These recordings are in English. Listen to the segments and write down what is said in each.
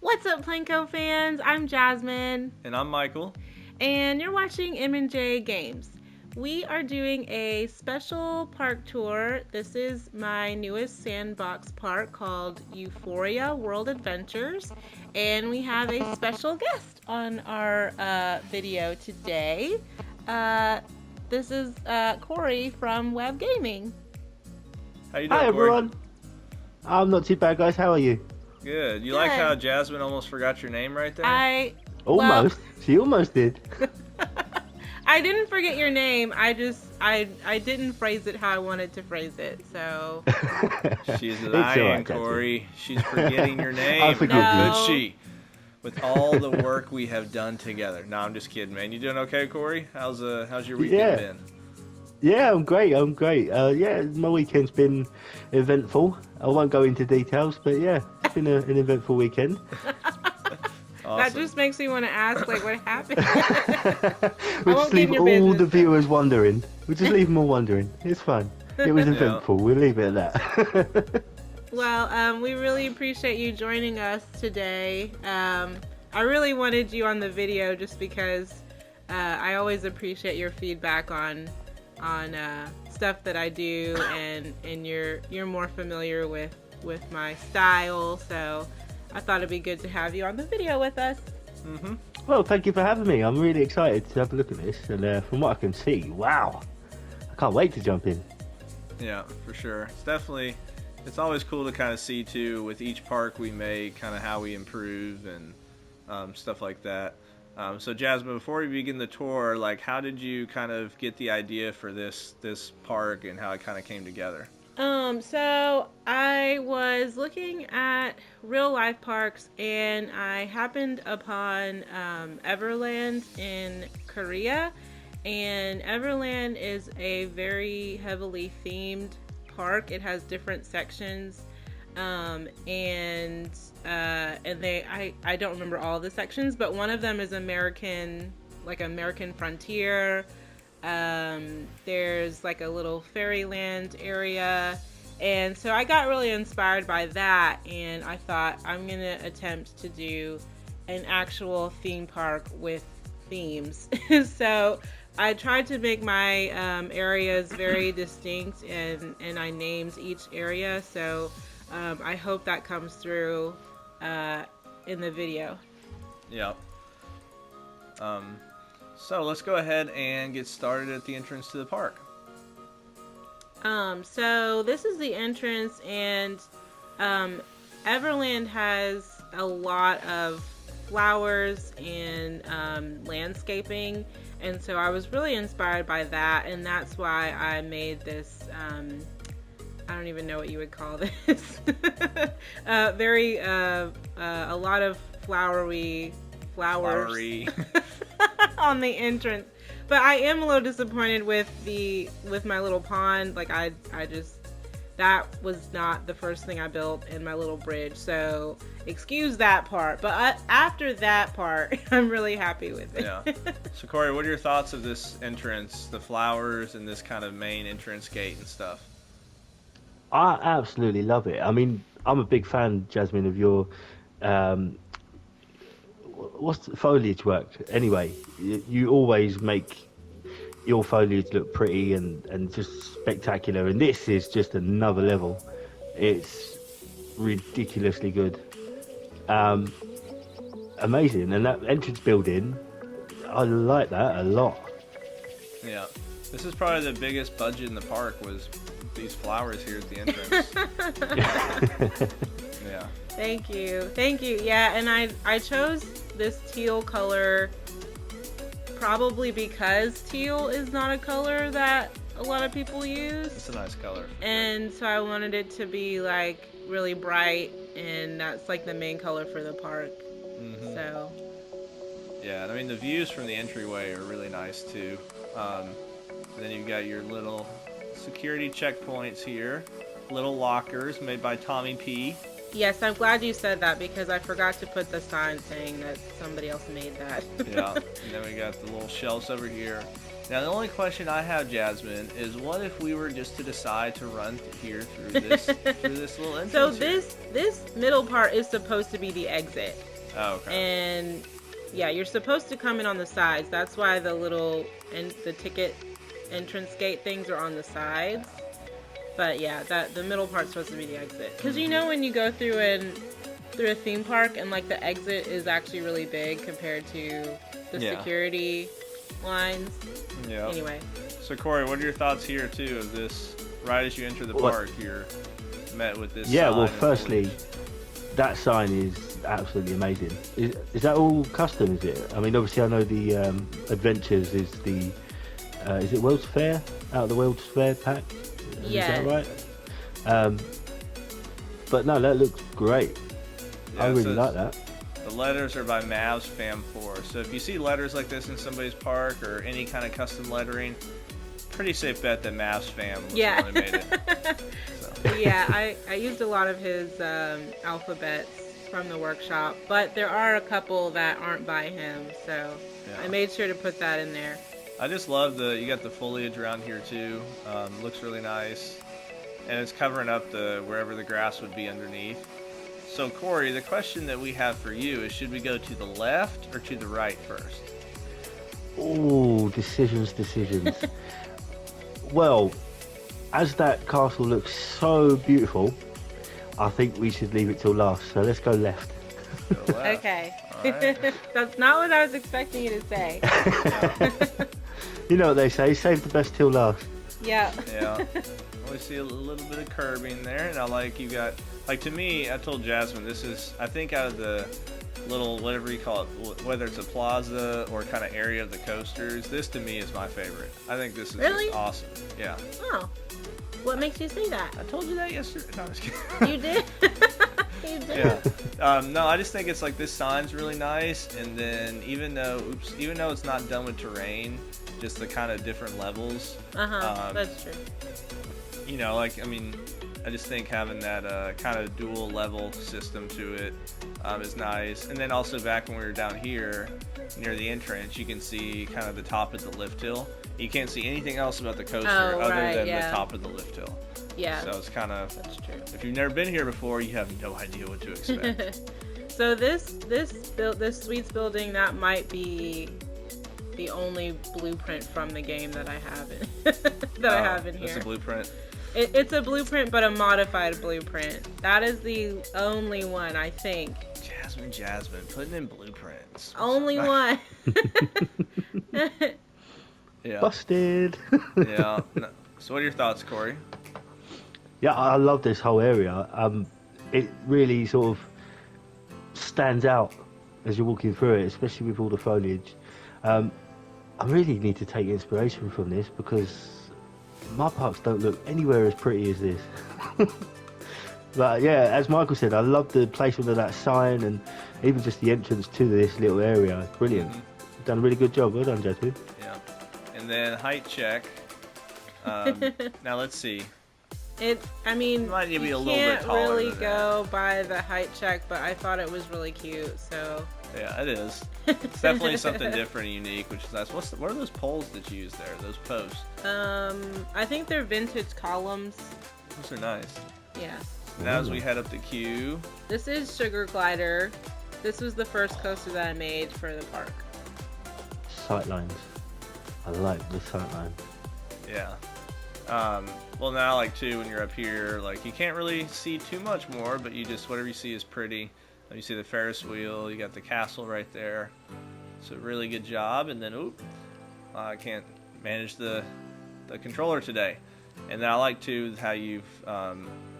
What's up, Planko fans? I'm Jasmine. And I'm Michael. And you're watching M&J Games. We are doing a special park tour. This is my newest Sandbox park called Euphoria World Adventures. And we have a special guest on our video today. This is Corey from WebbGaming. How you doing, Hi, Corey? everyone. I'm not too bad, guys. How are you? Good. You Good. like how Jasmine almost forgot your name right there? Almost. She almost did. I didn't forget your name. I didn't phrase it how I wanted to phrase it. So She's It's lying, all right, Corey. She's forgetting your name. I forgive you. Could she? With all the work we have done together. No, I'm just kidding, man. You doing okay, Corey? How's your weekend Yeah. been? Yeah, I'm great. Yeah, my weekend's been eventful. I won't go into details, but yeah, it's been an eventful weekend. Awesome. that just makes me want to ask, like, what happened? We'll won't just get in leave your all business. the viewers wondering. We'll just leave them all wondering. It's fine. It was eventful. We'll leave it at that. Well, we really appreciate you joining us today. I really wanted you on the video just because I always appreciate your feedback on stuff that I do, and you're more familiar with my style, so I thought it'd be good to have you on the video with us. Mm-hmm. Well, thank you for having me. I'm really excited to have a look at this, and from what I can see, wow, I can't wait to jump in. Yeah, for sure. It's always cool to kind of see, too, with each park we make, kind of how we improve and stuff like that. So, Jasmine, before we begin the tour, like, how did you kind of get the idea for this park and how it kind of came together? So I was looking at real life parks, and I happened upon Everland in Korea, and Everland is a very heavily themed park. It has different sections, and I don't remember all the sections, but one of them is American frontier. There's like a little fairyland area, and so I got really inspired by that, and I thought I'm gonna attempt to do an actual theme park with themes. So I tried to make my areas very distinct, and I named each area, so I hope that comes through in the video. Yep. So let's go ahead and get started at the entrance to the park. So this is the entrance, and Everland has a lot of flowers and landscaping, and so I was really inspired by that, and that's why I made this, I don't even know what you would call this, a lot of flowers on the entrance. But I am a little disappointed with my little pond. Like that was not the first thing I built in my little bridge, so excuse that part. But after that part, I'm really happy with it. Yeah. So Corey, what are your thoughts of this entrance, the flowers, and this kind of main entrance gate and stuff? I absolutely love it. I mean, I'm a big fan, Jasmine, of your what's the foliage work anyway. You always make your foliage look pretty and just spectacular, and this is just another level. It's ridiculously good. Amazing. And that entrance building, I like that a lot. Yeah, this is probably the biggest budget in the park, was these flowers here at the entrance. Yeah. Thank you. Yeah, and I chose this teal color probably because teal is not a color that a lot of people use. It's a nice color. And so I wanted it to be like really bright, and that's like the main color for the park. Mm-hmm. So yeah, I mean, the views from the entryway are really nice too. And then you've got your little security checkpoints here, little lockers made by Tommy P. yes, I'm glad you said that, because I forgot to put the sign saying that somebody else made that. Yeah, and then we got the little shelves over here. Now, the only question I have, Jasmine, is what if we were just to decide to run here through this little entrance? So this middle part is supposed to be the exit. Oh, okay. And yeah, you're supposed to come in on the sides. That's why the little and the ticket entrance gate things are on the sides. But yeah, the middle part's supposed to be the exit. Because you know when you go through a theme park and like the exit is actually really big compared to the security lines. Yeah. Anyway. So Corey, what are your thoughts here too of this? Right as you enter the park, you're met with this. Yeah. sign Well, firstly, that sign is absolutely amazing. Is that all custom? Is it? I mean, obviously, I know the Adventures is the. Is it World's Fair? Out of the World's Fair pack? Yeah. Is that right? But no, that looks great. Yeah, I really like that. The letters are by Mavs Fam 4. So if you see letters like this in somebody's park or any kind of custom lettering, pretty safe bet that Mavs Fam was the one who made it. So. Yeah, I used a lot of his alphabets from the workshop, but there are a couple that aren't by him, so I made sure to put that in there. I just love you got the foliage around here too. Looks really nice. And it's covering up wherever the grass would be underneath. So Corey, the question that we have for you is, should we go to the left or to the right first? Oh, decisions. Well, as that castle looks so beautiful, I think we should leave it till last. So let's go left. Go left. Okay. Right. That's not what I was expecting you to say. You know what they say, save the best till last. Yeah. Yeah. We see a little bit of curbing there, and I like you got, like, to me, I told Jasmine, this is, I think out of the little, whatever you call it, whether it's a plaza or kind of area of the coasters, this to me is my favorite. I think this is Really? just awesome. Yeah. Oh. What makes you say that? I told you that yesterday. No, I'm just kidding. You did? You did? Yeah. No, I just think it's like this sign's really nice, and then even though it's not done with terrain, just the kind of different levels. That's true. You know, like, I mean, I just think having that kind of dual level system to it is nice. And then also back when we were down here near the entrance, you can see kind of the top of the lift hill. You can't see anything else about the coaster other than the top of the lift hill. Yeah. So it's kind of, that's true. If you've never been here before, you have no idea what to expect. So this Sweets building, that might be the only blueprint from the game that I have I have in here. It's a blueprint. It's a blueprint, but a modified blueprint. That is the only one, I think. Jasmine, putting in blueprints. Only one. Yeah. Busted. Yeah. So what are your thoughts, Corey? Yeah, I love this whole area. It really sort of stands out as you're walking through it, especially with all the foliage. I really need to take inspiration from this because my parks don't look anywhere as pretty as this. But yeah, as Michael said, I love the placement of that sign and even just the entrance to this little area. It's brilliant. You've done a really good job. Well done, Jasmine. Yeah. And then height check. Now let's see. I mean, might need to be a you little bit can't taller really than go by the height check, but I thought it was really cute, so. Yeah, it is. It's definitely something different and unique, which is nice. What are those poles that you use there? Those posts? I think they're vintage columns. Those are nice. Yeah. Now as we head up the queue. This is Sugar Glider. This was the first coaster that I made for the park. Sightlines. I like the sightlines. Yeah. Well, now, like, too, when you're up here, like, you can't really see too much more, but whatever you see is pretty. You see the Ferris wheel, you got the castle right there. So, really good job. And then, I can't manage the controller today. And then I like, too, how you've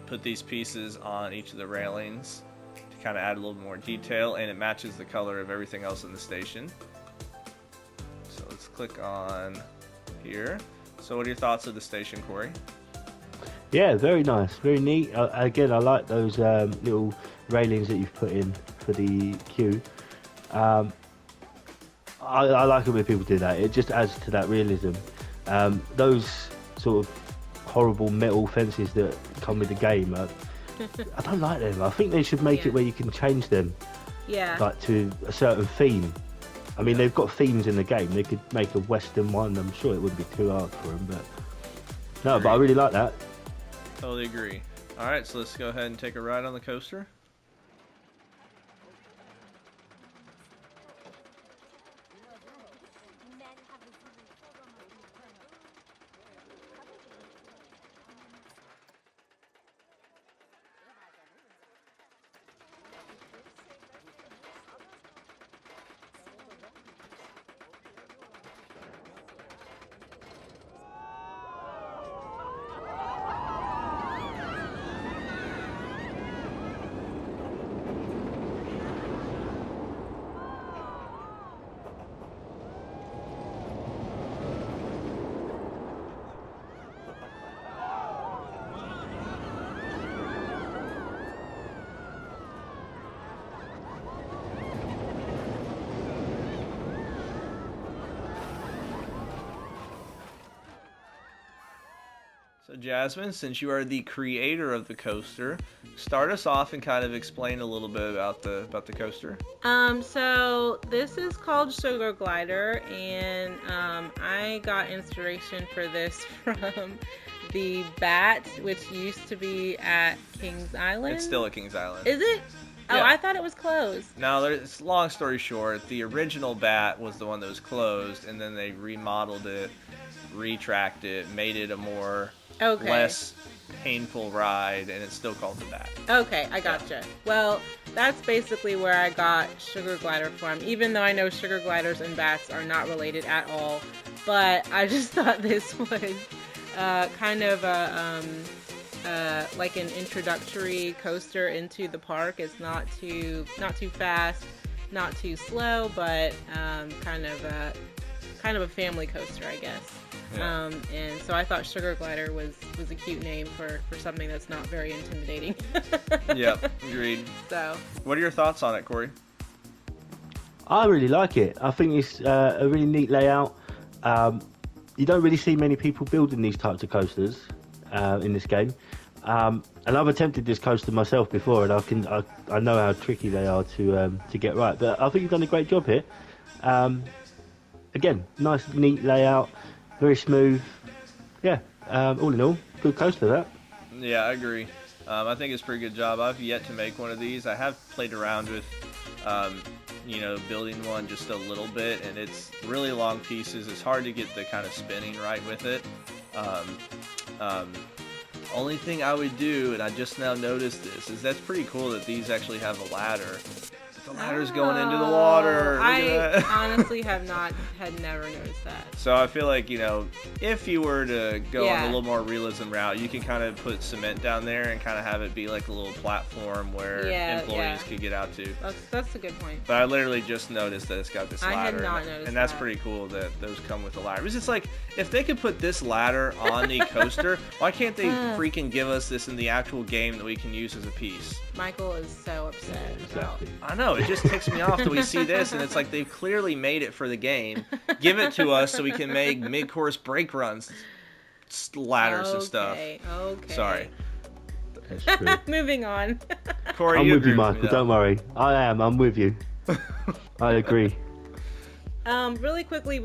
put these pieces on each of the railings to kind of add a little more detail, and it matches the color of everything else in the station. So, let's click on here. So what are your thoughts of the station, Corey? Yeah, very nice, very neat. Again, I like those little railings that you've put in for the queue. I like it when people do that. It just adds to that realism. Those sort of horrible metal fences that come with the game, I don't like them. I think they should make it where you can change them, like to a certain theme. I mean, they've got themes in the game. They could make a Western one. I'm sure it wouldn't be too hard for them, but no, but I really like that. Totally agree. All right, so let's go ahead and take a ride on the coaster. So Jasmine, since you are the creator of the coaster, start us off and kind of explain a little bit about the coaster. So this is called Sugar Glider, and I got inspiration for this from the Bat, which used to be at Kings Island. It's still at Kings Island. Is it? Oh, Yeah. I thought it was closed. No, it's long story short, the original Bat was the one that was closed, and then they remodeled it, retracked it, made it a more less painful ride, and it's still called the Bat. Okay, I gotcha. Well, that's basically where I got Sugar Glider from, even though I know Sugar Gliders and Bats are not related at all. But I just thought this was kind of like an introductory coaster into the park. It's not too fast, not too slow, but kind of a family coaster, I guess. Yeah. And so I thought Sugar Glider was a cute name for something that's not very intimidating. Yep, agreed. So, what are your thoughts on it, Corey? I really like it. I think it's a really neat layout. You don't really see many people building these types of coasters in this game. And I've attempted this coaster myself before, and I know how tricky they are to get right. But I think you've done a great job here. Again, nice, neat layout, very smooth. Yeah, all in all, good coaster that. Yeah, I agree. I think it's a pretty good job. I've yet to make one of these. I have played around with, building one just a little bit, and it's really long pieces. It's hard to get the kind of spinning right with it. Only thing I would do, and I just now noticed this, is that's pretty cool that these actually have a ladder. The ladder's going into the water. Look I at that. honestly had never noticed that. So I feel like, if you were to go on Yeah. a little more realism route, you can kind of put cement down there and kind of have it be like a little platform where employees could get out to. That's a good point. But I literally just noticed that it's got this ladder. I had not noticed and that's that. pretty cool that those come with a ladder. It's just like, if they could put this ladder on the coaster, why can't they freaking give us this in the actual game that we can use as a piece? Michael is so upset. Exactly. I know, it just ticks me off that we see this and it's like they've clearly made it for the game. Give it to us so we can make mid-course brake runs, ladders and stuff. Okay. Sorry. That's true. Moving on. Corey, I'm with agree you, me, Michael. though. Don't worry. I'm with you. I agree. Really quickly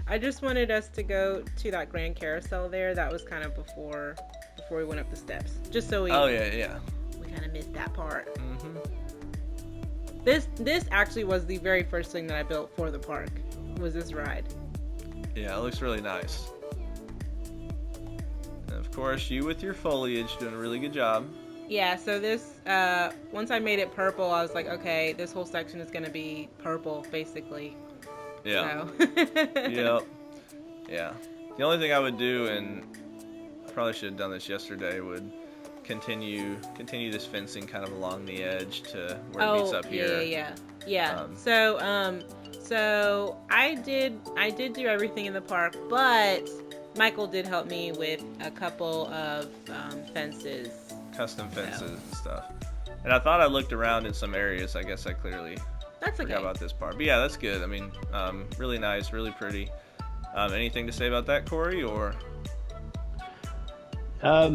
I just wanted us to go to that grand carousel there. That was kind of before we went up the steps. Just so we kind of missed that part. Mm-hmm. This actually was the very first thing that I built for the park. Was this ride? Yeah, it looks really nice. And of course, you with your foliage doing a really good job. Yeah, so this, once I made it purple, I was like, okay, this whole section is going to be purple, basically. Yeah. So. Yep. Yeah. The only thing I would do, and I probably should have done this yesterday, would continue this fencing kind of along the edge to where it meets up here. Yeah. So I did do everything in the park, but Michael did help me with a couple of fences. Custom fences and stuff. And I thought I looked around in some areas. I guess I clearly forgot about this part. But yeah, that's good. I mean, really nice, really pretty. Anything to say about that, Corey, or? I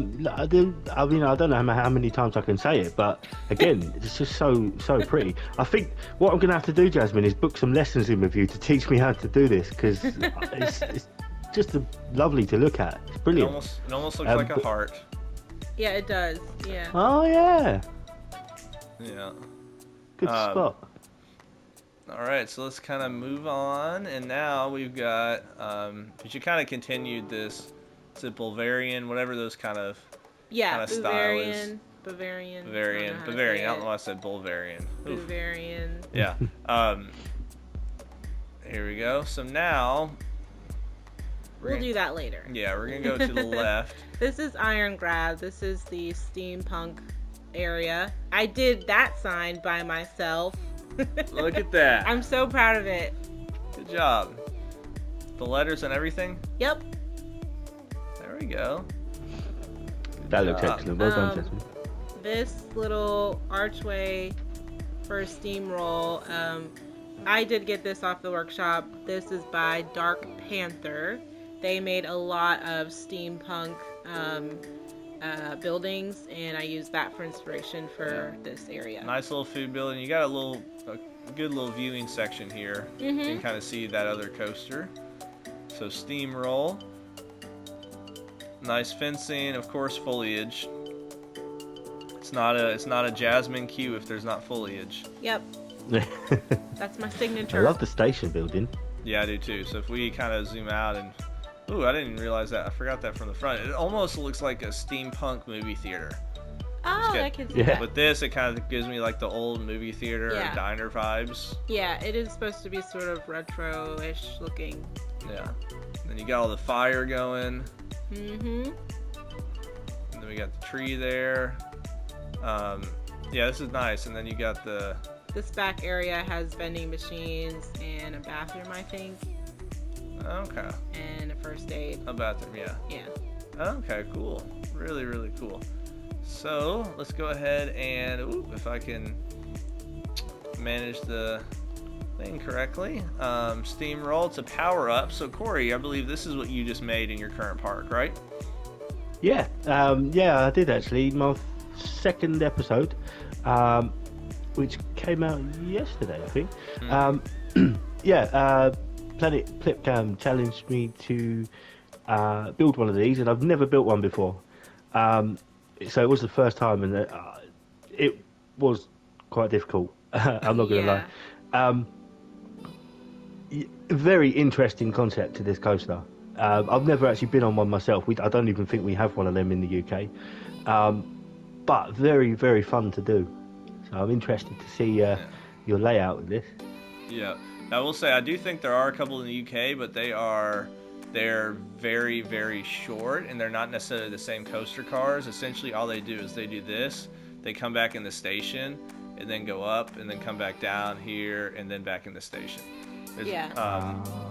don't know how many times I can say it, but again, it's just so pretty. I think what I'm going to have to do, Jasmine, is book some lessons in with you to teach me how to do this, because it's just lovely to look at. It's brilliant. It almost looks like a heart. Yeah, it does. Yeah. Oh yeah. Yeah. Good spot. All right, so let's kind of move on, and now we've got. You kind of continued this. Is it Bulgarian, whatever those kind of style is. Bavarian. I don't know why I said Bulgarian. Bavarian. Yeah. Here we go. So now we'll do that later. Yeah, we're gonna go to the left. This is Iron Grab. This is the Steampunk area. I did that sign by myself. Look at that. I'm so proud of it. Good job. The letters and everything? Yep. There we go. That looks excellent. Well done, Jasmine. This little archway for a steamroll, I did get this off the workshop. This is by Dark Panther. They made a lot of steampunk buildings, and I used that for inspiration for this area. Nice little food building. You got a good little viewing section here. You can kind of see that other coaster. So steamroll. Nice fencing, of course, foliage. It's not a Jasmine queue if there's not foliage. Yep. That's my signature. I love the station building. Yeah, I do too. So if we kind of zoom out and... Ooh, I didn't even realize that. I forgot that from the front. It almost looks like a steampunk movie theater. Oh, I can see that. With this, it kind of gives me like the old movie theater or diner vibes. Yeah, it is supposed to be sort of retro-ish looking. Yeah. Then you got all the fire going. Mm-hmm. And then we got the tree there. Yeah, this is nice. And then you got the... This back area has vending machines and a bathroom, I think. Okay. And a first aid. A bathroom, yeah. Yeah. Okay, cool. Really, really cool. So, let's go ahead and... Ooh, if I can manage the thing correctly. Steamroll to power up. So, Corey, I believe this is what you just made in your current park, right? Yeah. Yeah, I did actually. My second episode, which came out yesterday, I think. Yeah, Planet Flipcam challenged me to build one of these, and I've never built one before. So it was the first time, and it was quite difficult. I'm not going to lie. Very interesting concept to this coaster. I've never actually been on one myself. I don't even think we have one of them in the UK. But very, very fun to do. So I'm interested to see your layout of this. Yeah. I will say, I do think there are a couple in the UK, but they're very, very short, and they're not necessarily the same coaster cars. Essentially, all they do is they do this. They come back in the station, and then go up, and then come back down here, and then back in the station.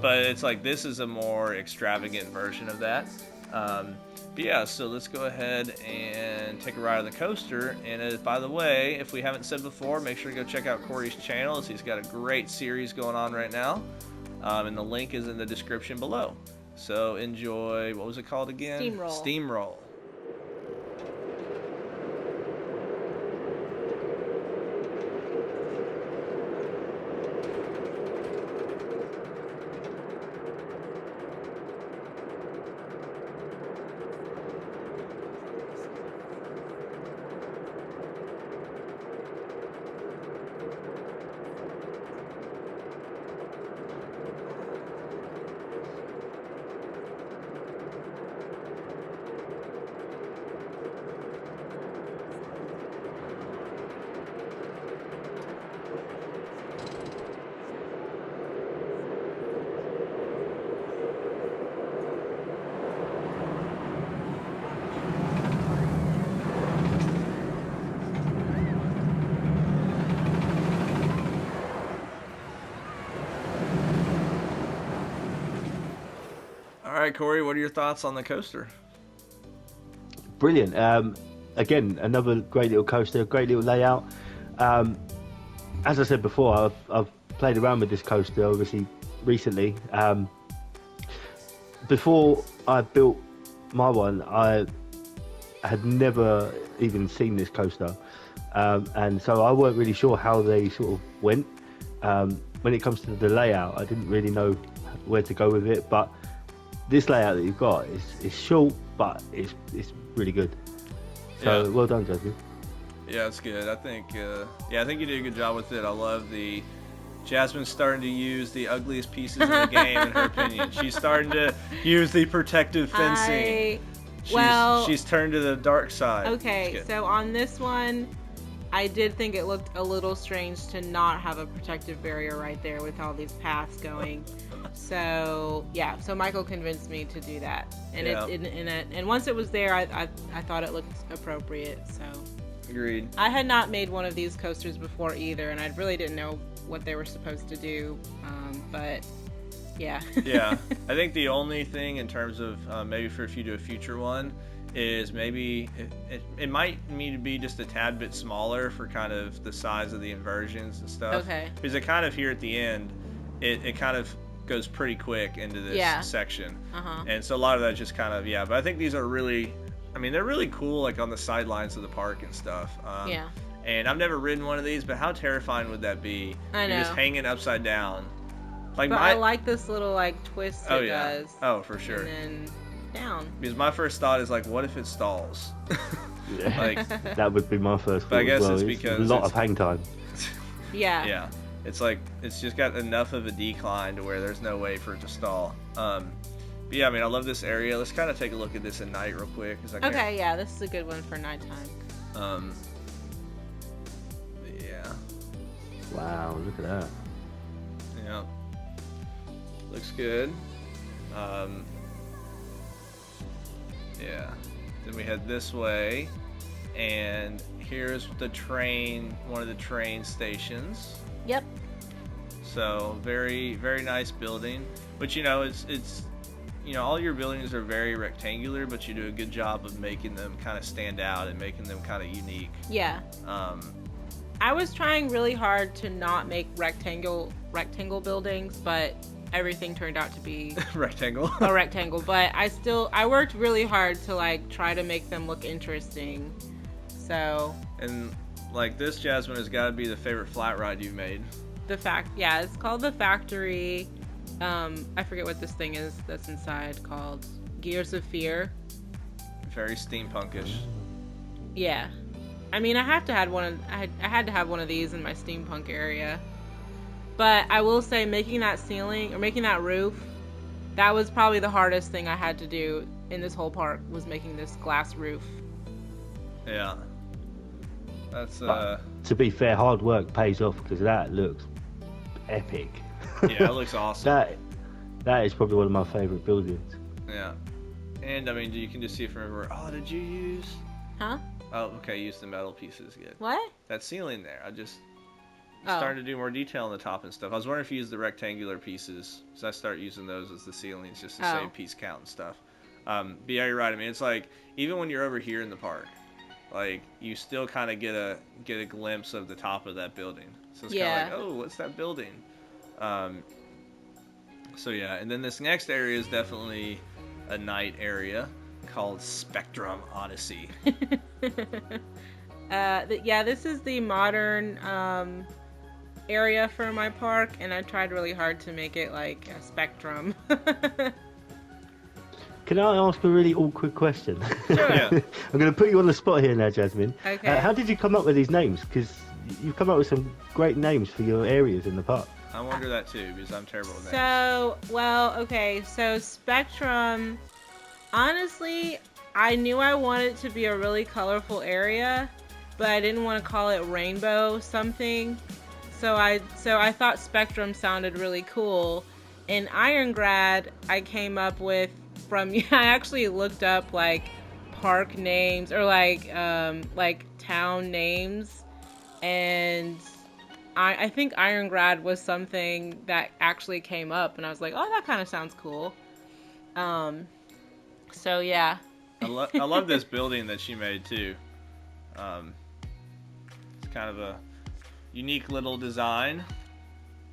But it's like, this is a more extravagant version of that. But yeah, so let's go ahead and take a ride on the coaster. And by the way, if we haven't said before, make sure to go check out Corey's channel. He's got a great series going on right now. And the link is in the description below. So enjoy, what was it called again? Steamroll. Steamroll. All right, Corey, what are your thoughts on the coaster? Brilliant. Again, another great little coaster, great little layout. As I said before, I've played around with this coaster, obviously, recently. Before I built my one, I had never even seen this coaster. And so I weren't really sure how they sort of went. When it comes to the layout, I didn't really know where to go with it, but this layout that you've got is short, but it's really good. So well done, Jasmine. Yeah, it's good. I think I think you did a good job with it. I love the Jasmine's starting to use the ugliest pieces of the game in her opinion. She's starting to use the protective fencing. She's turned to the dark side. Okay, so on this one, I did think it looked a little strange to not have a protective barrier right there with all these paths going. So yeah, so Michael convinced me to do that, and and once it was there, I thought it looked appropriate. So agreed. I had not made one of these coasters before either, and I really didn't know what they were supposed to do. But yeah. Yeah, I think the only thing in terms of maybe if you do a future one is maybe it might need to be just a tad bit smaller for kind of the size of the inversions and stuff. Okay. Because it kind of here at the end, it kind of goes pretty quick into this section. And so a lot of that just kind of, but I think these are really I mean, they're really cool, like on the sidelines of the park and stuff. Yeah. And I've never ridden one of these, but how terrifying would that be? I know. You're just hanging upside down. Like But I like this little like twist it does. Oh, for sure. And then down. Because my first thought is like, what if it stalls? Like that would be my first thought. But I guess as well. it's because a lot of hang time. Yeah. Yeah. It's like it's just got enough of a decline to where there's no way for it to stall. But yeah, I mean, I love this area. Let's kind of take a look at this at night real quick. Okay, yeah, this is a good one for nighttime. Yeah. Wow, look at that. Yeah. Looks good. Yeah. Then we head this way, and here's the train, one of the train stations. Yep. So very, very nice building. But you know, it's you know, all your buildings are very rectangular, but you do a good job of making them kind of stand out and making them kind of unique. Yeah. I was trying really hard to not make rectangle buildings, but everything turned out to be rectangle. A rectangle. But I worked really hard to like try to make them look interesting. So. And like this, Jasmine, has got to be the favorite flat ride you've made. Yeah, it's called the Factory. I forget what this thing is that's inside called. Gears of Fear. Very steampunkish. Yeah. I mean, I had to have one of these in my steampunk area. But I will say, making that ceiling or making that roof, that was probably the hardest thing I had to do in this whole park, was making this glass roof. Yeah. That's to be fair, hard work pays off, because that looks epic. Yeah, it looks awesome. That is probably one of my favorite buildings. Yeah. And I mean, you can just see it from everywhere. Oh, did you use? Huh? Oh, okay. Use the metal pieces. Good. What? That ceiling there. I just started to do more detail on the top and stuff. I was wondering if you use the rectangular pieces, so I start using those as the ceilings just to save piece count and stuff. But yeah, you're right. I mean, it's like even when you're over here in the park, like you still kind of get a glimpse of the top of that building. So it's kind of like, oh, what's that building? So yeah, and then this next area is definitely a night area called Spectrum Odyssey. Yeah, this is the modern area for my park, and I tried really hard to make it like a spectrum. Can I ask a really awkward question? Sure. Yeah. I'm going to put you on the spot here now, Jasmine. Okay. How did you come up with these names? Because you've come up with some great names for your areas in the park. I wonder that too, because I'm terrible with names. So Spectrum, honestly, I knew I wanted it to be a really colorful area, but I didn't want to call it rainbow something. So I thought Spectrum sounded really cool. In Irongrad, I came up with I actually looked up like park names or like town names, and I think Irongrad was something that actually came up, and I was like, oh, that kind of sounds cool. So yeah. I love this building that she made too. It's kind of a unique little design.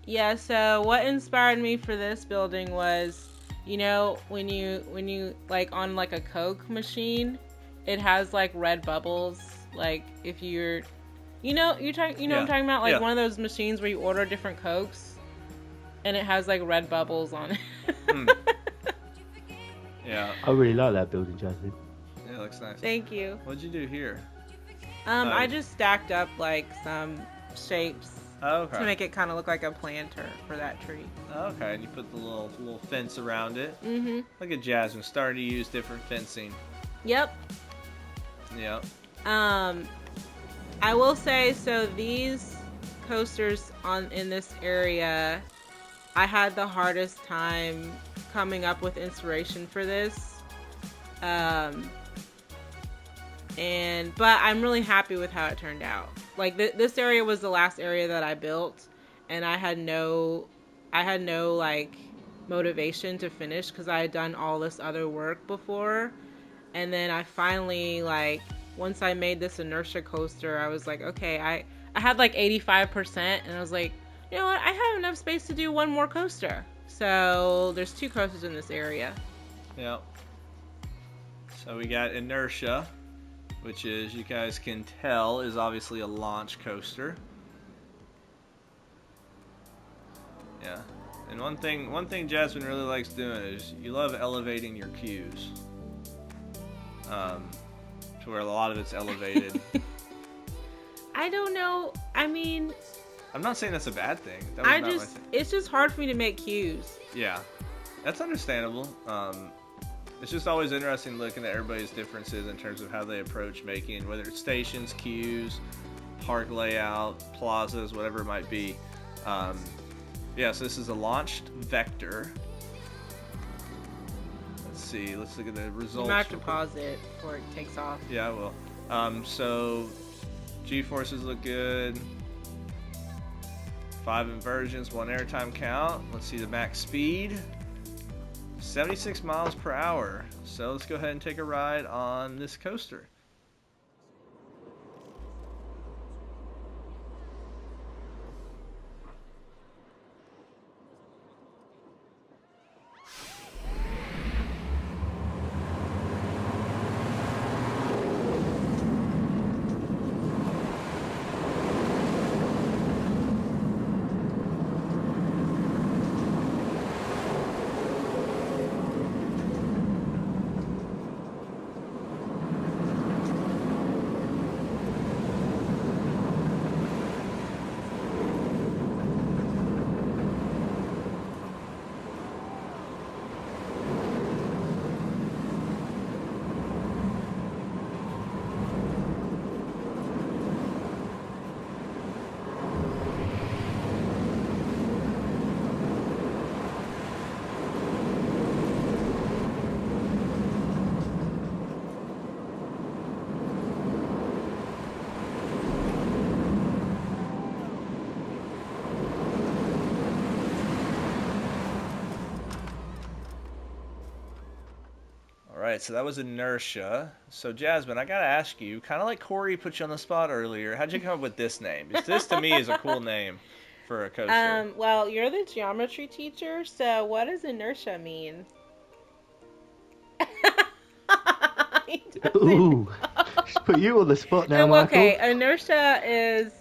Yeah, so what inspired me for this building was, you know, when you like on like a Coke machine, it has like red bubbles. Like if you're, what I'm talking about, like one of those machines where you order different Cokes, and it has like red bubbles on it. Yeah. I really like that building, Jasmine. Yeah, it looks nice. Thank you. What'd you do here? I just stacked up like some shapes. Okay. To make it kind of look like a planter for that tree. Okay, and you put the little fence around it. Mm-hmm. Look at Jasmine starting to use different fencing. Yep. Yep. I will say, so these coasters in this area, I had the hardest time coming up with inspiration for this. But I'm really happy with how it turned out. Like this area was the last area that I built, and I had no like motivation to finish because I had done all this other work before. And then I finally, like, once I made this Inertia coaster, I was like, okay, I had like 85%, and I was like, you know what, I have enough space to do one more coaster. So there's 2 coasters in this area. Yep. So we got Inertia, which is, you guys can tell, is obviously a launch coaster. Yeah. And one thing Jasmine really likes doing is you love elevating your queues. To where a lot of it's elevated. I don't know. I mean, I'm not saying that's a bad thing. That was not my thing. It's just hard for me to make queues. Yeah, that's understandable. It's just always interesting looking at everybody's differences in terms of how they approach making, whether it's stations, queues, park layout, plazas, whatever it might be. Yeah, so this is a launched vector. Let's see. Let's look at the results. You might have to pause it before it takes off. Yeah, I will. So G-forces look good. 5 inversions, 1 airtime count. Let's see the max speed. 76 miles per hour. So let's go ahead and take a ride on this coaster. Alright, so that was Inertia. So Jasmine, I gotta ask you, kind of like Corey put you on the spot earlier, how'd you come up with this name? This to me is a cool name for a coaster. Well, you're the geometry teacher, so what does inertia mean? Ooh, put you on the spot now, Michael. Okay, inertia is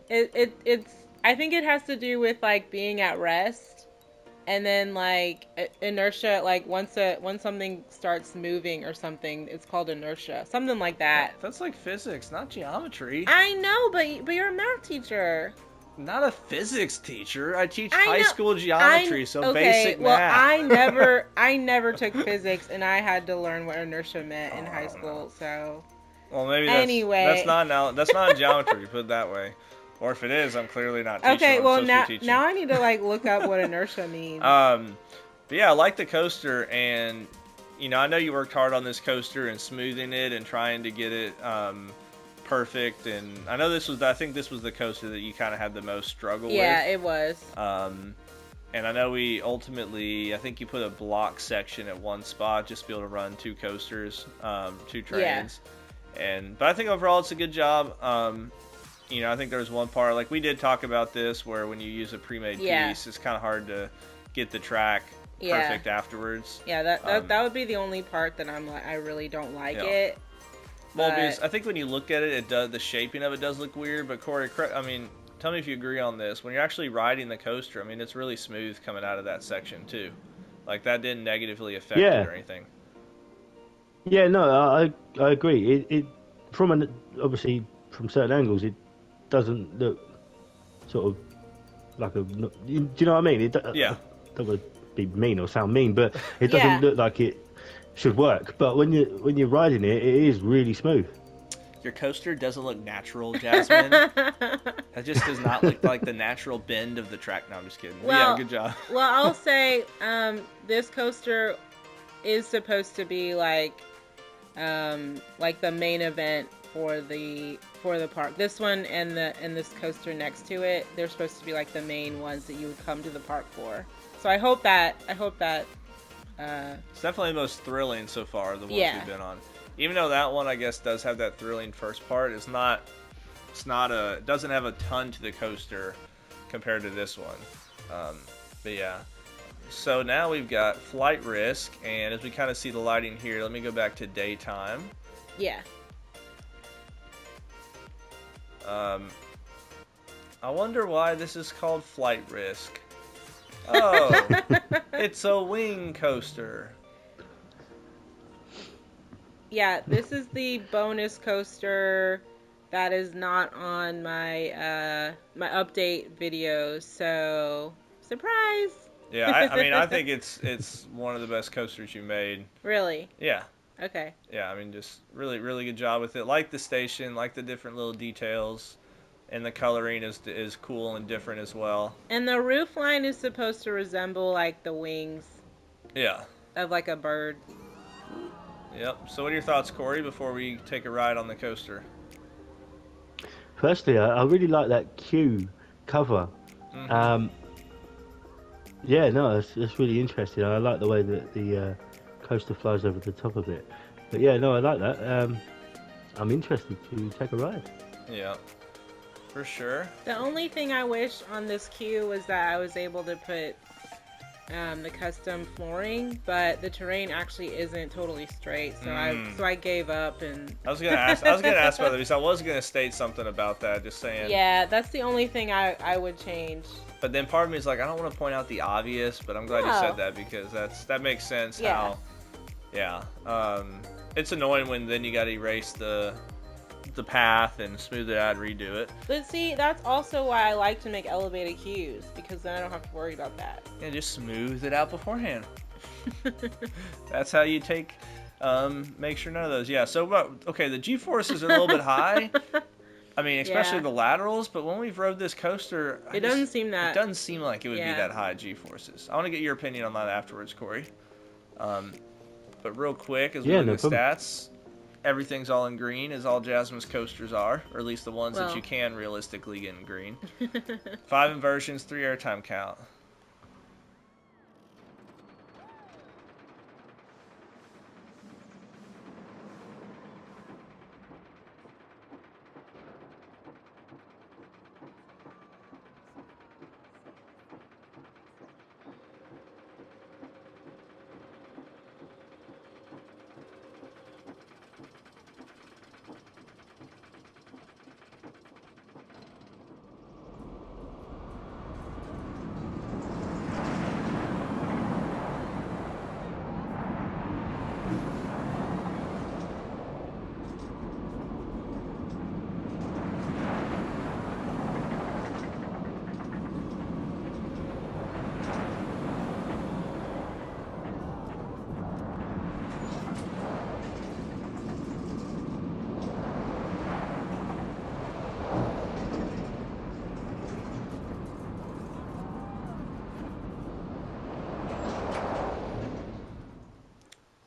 it's I think it has to do with like being at rest. And then, like, inertia, like, once something starts moving or something, it's called inertia. Something like that. That's like physics, not geometry. I know, but you're a math teacher. Not a physics teacher. I teach high school geometry, so basic well, math. I never took physics, and I had to learn what inertia meant in high school, so... Well, maybe anyway. that's not geometry, put it that way. Or if it is, I'm clearly not teaching. Okay, well, now I need to, like, look up what inertia means. But yeah, I like the coaster, and, you know, I know you worked hard on this coaster and smoothing it and trying to get it perfect, and I know I think this was the coaster that you kind of had the most struggle with. Yeah, it was. And I know I think you put a block section at one spot just to be able to run 2 coasters, 2 trains. Yeah. But I think overall it's a good job. You know, I think there's one part, like we did talk about this, where when you use a pre-made piece, it's kind of hard to get the track perfect afterwards. Yeah, that would be the only part that I really don't like it. Well, because I think when you look at it, the shaping of it does look weird. But Corey, I mean, tell me if you agree on this. When you're actually riding the coaster, I mean, it's really smooth coming out of that section too. Like that didn't negatively affect it or anything. Yeah, no, I agree. It obviously from certain angles it doesn't look sort of like do you know what I mean? That would be mean or sound mean, but it doesn't look like it should work. But when you're riding it, it is really smooth. Your coaster doesn't look natural, Jasmine. That just does not look like the natural bend of the track. No, I'm just kidding. Well, yeah, good job. Well, I'll say this coaster is supposed to be like the main event for the park. This one and this coaster next to it, they're supposed to be like the main ones that you would come to the park for. So I hope that it's definitely the most thrilling so far, the ones we've been on. Even though that one I guess does have that thrilling first part, it doesn't have a ton to the coaster compared to this one. But yeah. So now we've got flight risk, and as we kind of see the lighting here, let me go back to daytime. Yeah. I wonder why this is called flight risk. Oh, it's a wing coaster. Yeah, this is the bonus coaster that is not on my my update videos. So, surprise. Yeah, I mean, I think it's one of the best coasters you made. Really? Yeah. Okay. Yeah, I mean, just really, really good job with it. Like the station, like the different little details, and the coloring is cool and different as well. And the roof line is supposed to resemble like the wings Yeah. of like a bird. Yep. So what are your thoughts, Corey, before we take a ride on the coaster? Firstly, I really like that queue cover. Mm-hmm. Yeah, no, it's really interesting. I like the way that the coaster flies over the top of it. But yeah, no, I like that. I'm interested to take a ride. Yeah, for sure. The only thing I wish on this queue was that I was able to put the custom flooring, but the terrain actually isn't totally straight, so I gave up. And I was gonna ask about that because I was gonna state something about that, just saying. Yeah, that's the only thing I would change. But then part of me is like, I don't want to point out the obvious, but I'm glad you said that because that makes sense. Yeah. It's annoying when then you got to erase the path and smooth it out and redo it. But see, that's also why I like to make elevated queues, because then I don't have to worry about that. Yeah, just smooth it out beforehand. That's how you make sure none of those. Yeah, so, okay, the G-forces are a little bit high. I mean, especially the laterals, but when we've rode this coaster... It doesn't seem like it would be that high, G-forces. I want to get your opinion on that afterwards, Corey. But real quick, as we look at the stats, everything's all in green, as all Jasmine's coasters are, or at least the ones that you can realistically get in green. 5 inversions, 3 airtime count.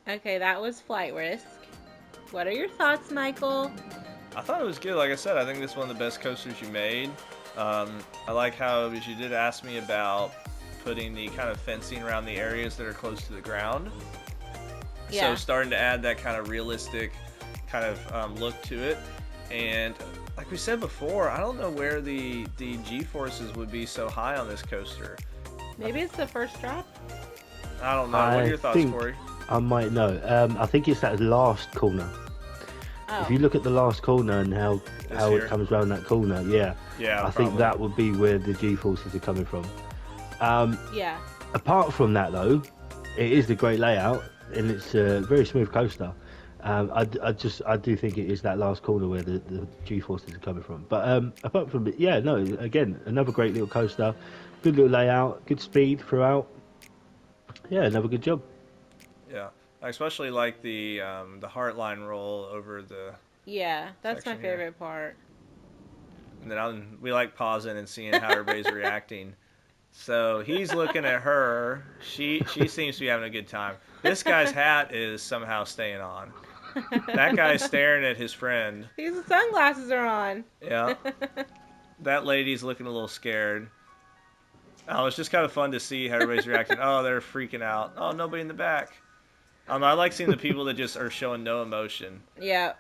Okay, that was flight risk. What are your thoughts, Michael? I thought it was good. Like I said, I think this is one of the best coasters you made. I like how, because you did ask me about putting the kind of fencing around the areas that are close to the ground. Yeah. So starting to add that kind of realistic kind of look to it. And like we said before, I don't know where the G-forces would be so high on this coaster. Maybe it's the first drop? I don't know. What are your thoughts, Corey? I might know. I think it's that last corner. Oh. If you look at the last corner and how it comes around that corner, I think that would be where the G-forces are coming from. Yeah. Apart from that, though, it is a great layout and it's a very smooth coaster. I do think it is that last corner where the G-forces are coming from. But apart from it, again, another great little coaster, good little layout, good speed throughout. Yeah, another good job. Yeah, I especially like the Heartline roll over the. Yeah, that's my favorite part. And then we like pausing and seeing how everybody's reacting. So he's looking at her. She seems to be having a good time. This guy's hat is somehow staying on. That guy's staring at his friend. His sunglasses are on. Yeah. That lady's looking a little scared. Oh, it's just kind of fun to see how everybody's reacting. Oh, they're freaking out. Oh, nobody in the back. I like seeing the people that just are showing no emotion. Yeah.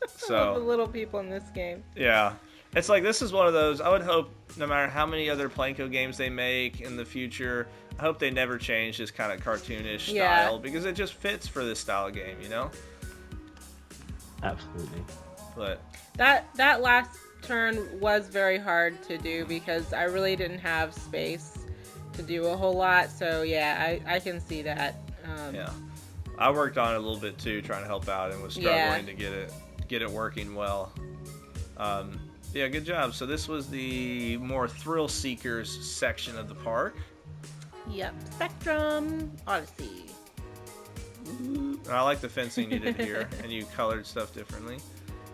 So the little people in this game. Yeah. It's like, this is one of those, I would hope no matter how many other Planko games they make in the future, I hope they never change this kind of cartoonish style, because it just fits for this style of game, you know? Absolutely. But that last turn was very hard to do because I really didn't have space to do a whole lot, so yeah, I can see that. Yeah. I worked on it a little bit too, trying to help out, and was struggling to get it working well. Yeah, good job. So this was the more thrill seekers section of the park. Yep. Spectrum Odyssey. I like the fencing you did here, and you colored stuff differently.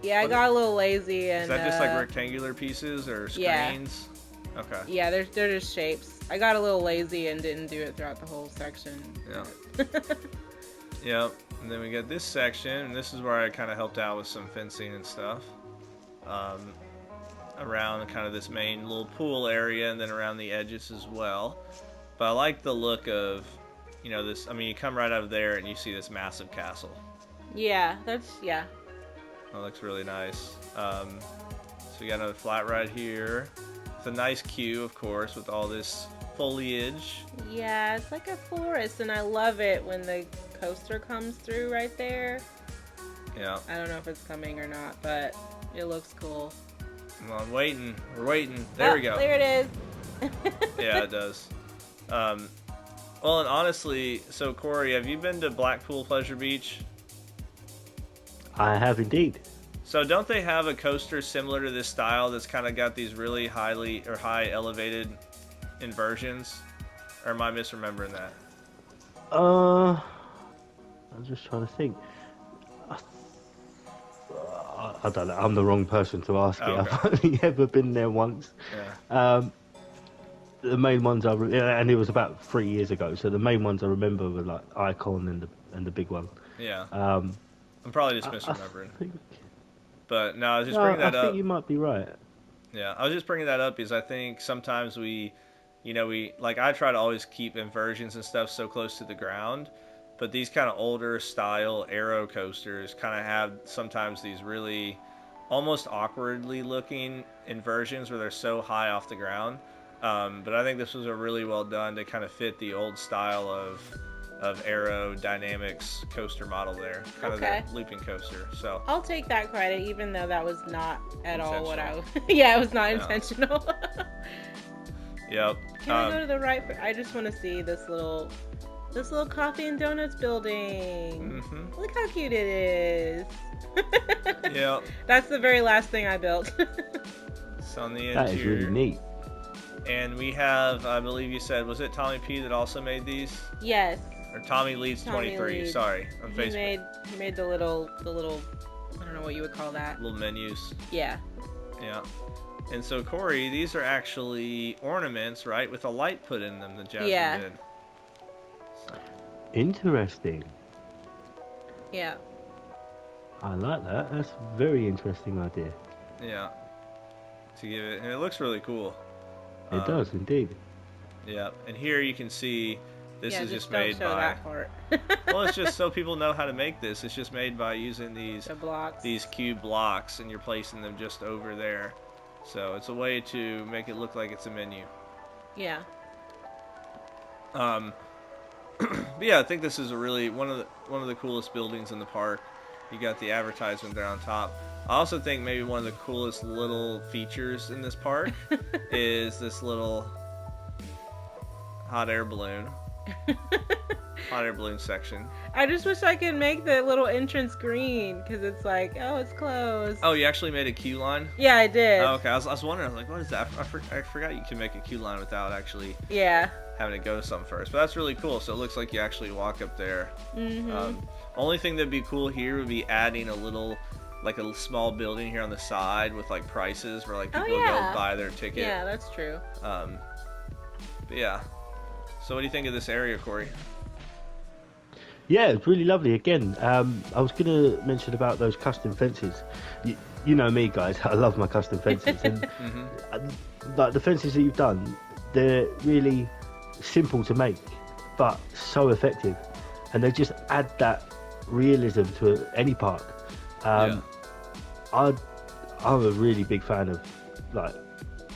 Yeah, I got a little lazy. And is that just like rectangular pieces or screens? Yeah. Okay. Yeah, they're just shapes. I got a little lazy and didn't do it throughout the whole section. Yeah. Yep. And then we got this section, and this is where I kind of helped out with some fencing and stuff. Around kind of this main little pool area, and then around the edges as well. But I like the look of, you know, this. I mean, you come right out of there and you see this massive castle. Yeah, yeah. That looks really nice. So we got another flat right here. It's a nice queue, of course, with all this foliage. Yeah, it's like a forest, and I love it when the coaster comes through right there. Yeah. I don't know if it's coming or not, but it looks cool. Well, I'm waiting. We're waiting. There we go. There it is. Yeah, it does. Well, and honestly, so Corey, have you been to Blackpool Pleasure Beach? I have indeed. So don't they have a coaster similar to this style that's kind of got these really high elevated inversions? Or am I misremembering that? I'm just trying to think. I don't know. I'm the wrong person to ask it. Okay. I've only ever been there once. Yeah. The main ones and it was about 3 years ago. So the main ones I remember were like Icon and the big one. Yeah. I'm probably just misremembering. But no, I was just bringing that up. I think you might be right. Yeah, I was just bringing that up because I think sometimes I try to always keep inversions and stuff so close to the ground, but these kind of older style aero coasters kind of have sometimes these really almost awkwardly looking inversions where they're so high off the ground. But I think this was a really well done to kind of fit the old style of aerodynamics coaster model there, kind of the looping coaster. So I'll take that credit, even though that was not at all what I. Yeah, it was not intentional. Yep. Can I go to the right? I just want to see this little coffee and donuts building. Mm-hmm. Look how cute it is. Yep. That's the very last thing I built. It's on the interior. That is really neat. And we have, I believe you said, was it Tommy P that also made these? Yes. Or Tommy Leeds 23, sorry, on Facebook. He made the little, I don't know what you would call that. Little menus. Yeah. Yeah. And so, Corey, these are actually ornaments, right, with a light put in them that Jasmine did. So. Interesting. Yeah. I like that. That's a very interesting idea. Yeah. To give it, and it looks really cool. It does, indeed. Yeah, and here you can see this is just made show by. That part. Well, it's just so people know how to make this. It's just made by using these blocks. These cube blocks, and you're placing them just over there. So it's a way to make it look like it's a menu. Yeah. But yeah, I think this is a really one of the coolest buildings in the park. You got the advertisement there on top. I also think maybe one of the coolest little features in this park is this little hot air balloon section. I just wish I could make the little entrance green, because it's like, oh, it's closed. Oh, you actually made a queue line? Yeah, I did. Oh, okay, I was wondering, I was like, what is that? I forgot you can make a queue line without actually having to go to something first. But that's really cool. So it looks like you actually walk up there. Mm-hmm. Only thing that'd be cool here would be adding a small building here on the side with like prices where like people go buy their ticket. Yeah, that's true. But yeah. So what do you think of this area, Corey? Yeah, it's really lovely. Again, I was going to mention about those custom fences. You know me, guys. I love my custom fences. And like the fences that you've done, they're really simple to make, but so effective. And they just add that realism to any park. I'm a really big fan of like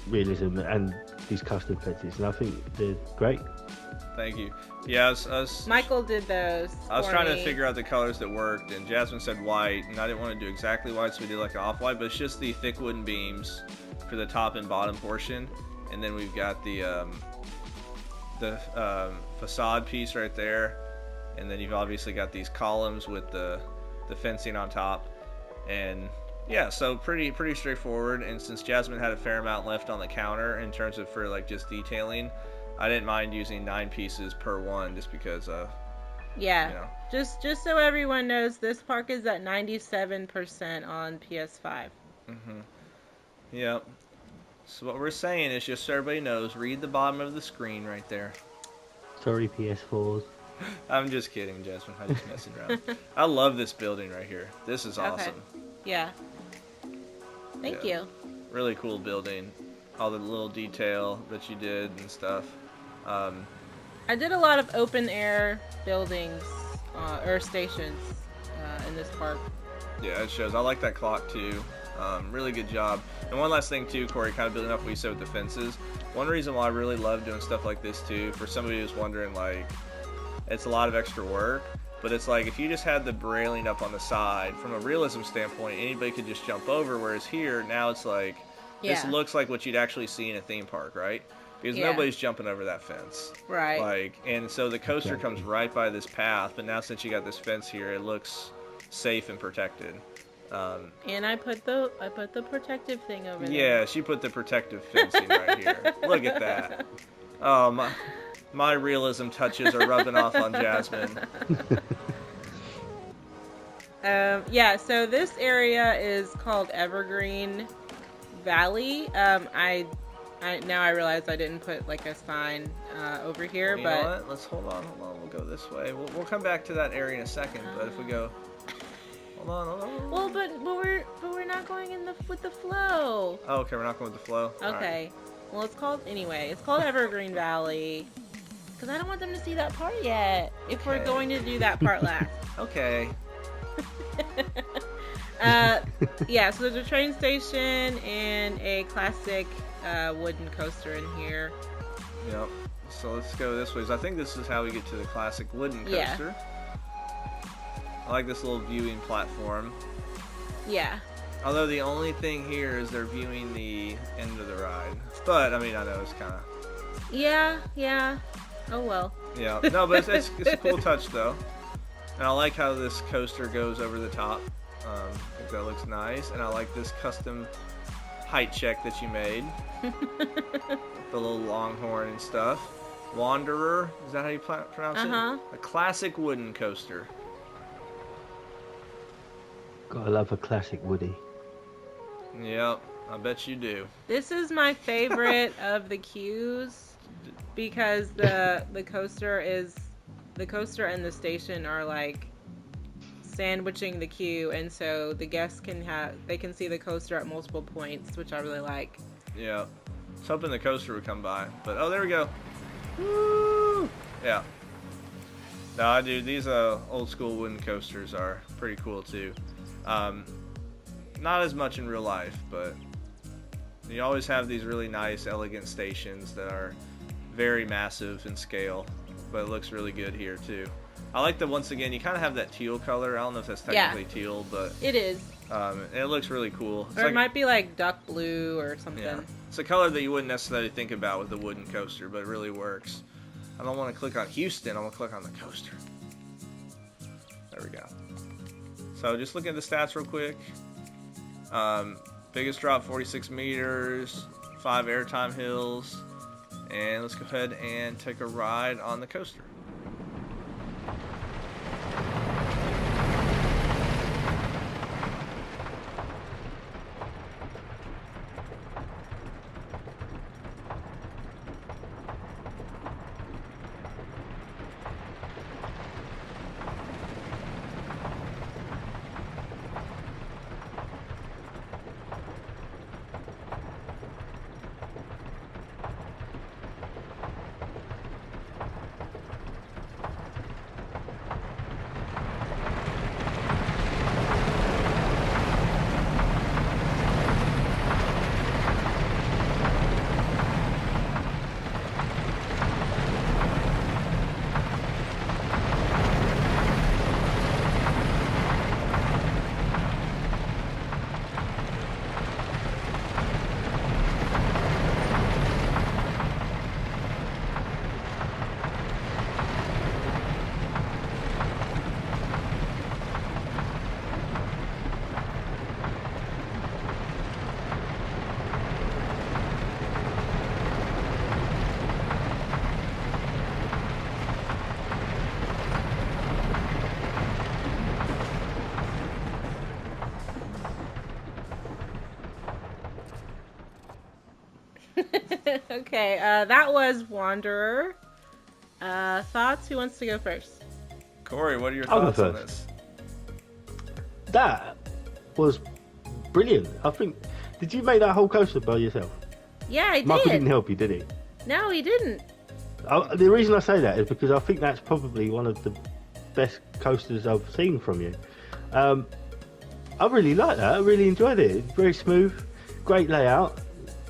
realism and these custom fences, and I think they're great. Thank you. Yeah, us. Michael did those. I was for trying me. to figure out the colors that worked, and Jasmine said white, and I didn't want to do exactly white, so we did like an off-white, but it's just the thick wooden beams for the top and bottom portion, and then we've got the facade piece right there, and then you've obviously got these columns with the fencing on top, and yeah, so pretty straightforward. And since Jasmine had a fair amount left on the counter in terms of for like just detailing, I didn't mind using 9 pieces per one, just because yeah, you know. just so everyone knows, this park is at 97% on PS5. Yep. So what we're saying is, just so everybody knows, read the bottom of the screen right there. Sorry, PS4s. I'm just kidding, Jasmine. I'm just messing around. I love this building right here. This is awesome. Yeah. Thank you. Really cool building. All the little detail that you did and stuff. I did a lot of open air buildings or stations in this park. Yeah, it shows. I like that clock too. Really good job. And one last thing too, Corey, kind of building up what you said with the fences. One reason why I really love doing stuff like this too, for somebody who's wondering, like, it's a lot of extra work, but it's like if you just had the railing up on the side, from a realism standpoint, anybody could just jump over, whereas here, now it's like, this looks like what you'd actually see in a theme park, right? Because nobody's jumping over that fence. Right. Like, and so the coaster comes right by this path, but now since you got this fence here, it looks safe and protected. And I put the protective thing over there. Yeah, she put the protective fencing right here. Look at that. Oh, my realism touches are rubbing off on Jasmine. Yeah, so this area is called Evergreen Valley. I now I realize I didn't put like a sign over here, You but know what? Let's hold on. We'll go this way. We'll come back to that area in a second. But if we go, hold on. Well, but we're not going with the flow. Oh, okay, we're not going with the flow. Okay. Well, it's called Evergreen Valley. Because I don't want them to see that part yet. If we're going to do that part last. Okay. Yeah, so there's a train station and a classic wooden coaster in here. Yep. So let's go this way. I think this is how we get to the classic wooden coaster. I like this little viewing platform. Yeah. Although the only thing here is they're viewing the end of the ride. But, I mean, I know it's kind of... Yeah. Oh, well. Yeah. No, but it's a cool touch, though. And I like how this coaster goes over the top. I think that looks nice. And I like this custom height check that you made. The little longhorn and stuff. Wanderer, is that how you pronounce it? A classic wooden coaster. Gotta love a classic Woody. Yep, I bet you do. This is my favorite of the queues because the coaster and the station are like sandwiching the queue, and so the guests can see the coaster at multiple points, which I really like. Yeah. I was hoping the coaster would come by, but oh, there we go. Woo! Yeah. No, I do. These old school wooden coasters are pretty cool too. Not as much in real life, but you always have these really nice, elegant stations that are very massive in scale, but it looks really good here too. I like that once again you kind of have that teal color. I don't know if that's technically teal, but it is. It looks really cool. Or it might be like duck blue or something. Yeah. It's a color that you wouldn't necessarily think about with the wooden coaster, but it really works. I don't want to click on Houston, I want to click on the coaster. There we go. So just looking at the stats real quick. Biggest drop 46 meters, 5 airtime hills, and let's go ahead and take a ride on the coaster. Okay, that was Wanderer. Thoughts? Who wants to go first? Corey, what are your I'll go thoughts on first. this? That was brilliant. I think. Did you make that whole coaster by yourself? Yeah, I did. Michael didn't help you, did he? No, he didn't. The reason I say that is because I think that's probably one of the best coasters I've seen from you. I really like that. I really enjoyed it. It's very smooth, great layout.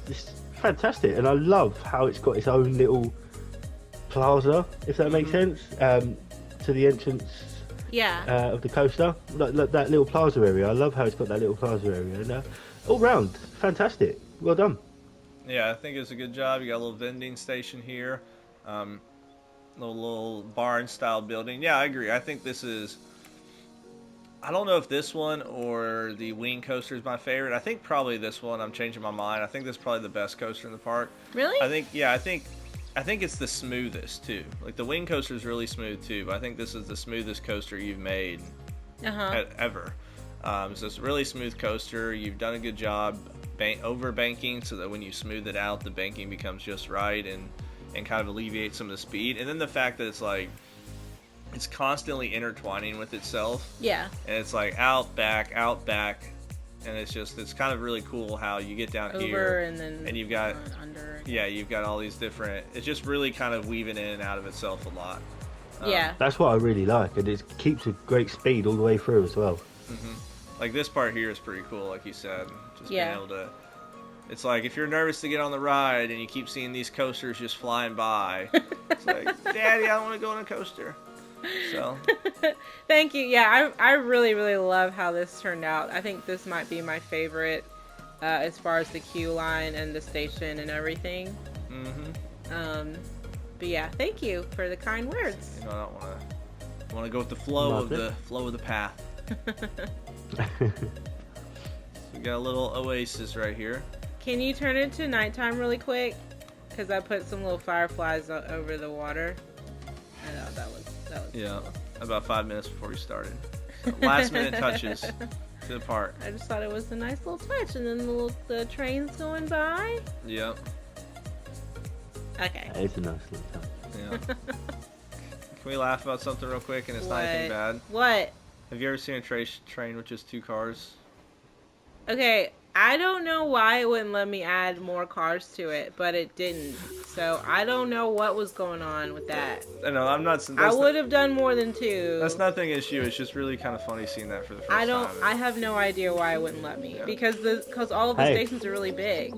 It's fantastic, and I love how it's got its own little plaza, if that makes sense, to the entrance Yeah. of the coaster. Like that little plaza area. I love how it's got that little plaza area. And all round, fantastic. Well done. Yeah, I think it's a good job. You got a little vending station here, little barn style building. Yeah, I agree. I think this is. I don't know if this one or the wing coaster is my favorite. I think probably this one. I'm changing my mind. I think this is probably the best coaster in the park. Really? I think it's the smoothest too. Like the wing coaster is really smooth too, but I think this is the smoothest coaster you've made ever. So it's a really smooth coaster. You've done a good job over banking so that when you smooth it out, the banking becomes just right and kind of alleviates some of the speed. And then the fact that it's constantly intertwining with itself. Yeah. And it's like out, back, and it's kind of really cool how you get down Over here and then and you've got under. yeah, you've got all these different. It's just really kind of weaving in and out of itself a lot. Yeah. That's what I really like, and it keeps a great speed all the way through as well. Like this part here is pretty cool, like you said. Just Yeah. being able to. It's like if you're nervous to get on the ride and you keep seeing these coasters just flying by, it's like, Daddy, I want to go on a coaster. So. Thank you. Yeah, I really, really love how this turned out. I think this might be my favorite as far as the queue line and the station and everything. But yeah, thank you for the kind words. You know, I don't want to go with the flow of the path. So we got a little oasis right here. Can you turn it to nighttime really quick? Because I put some little fireflies over the water. I know that was Yeah, cool. about 5 minutes before we started. So last minute touches to the park. I just thought it was a nice little touch, and then the train's going by. Yep. Okay. It's a nice little touch. Yeah. Can we laugh about something real quick? And it's not anything bad. What? Have you ever seen a train with just 2 cars? Okay, I don't know why it wouldn't let me add more cars to it, but it didn't. So I don't know what was going on with that. I know, I'm not. I would have done more than 2. That's nothing issue. It's just really kind of funny seeing that for the first time. I have no idea why it wouldn't let me. Yeah. Because all of the Hey. stations are really big.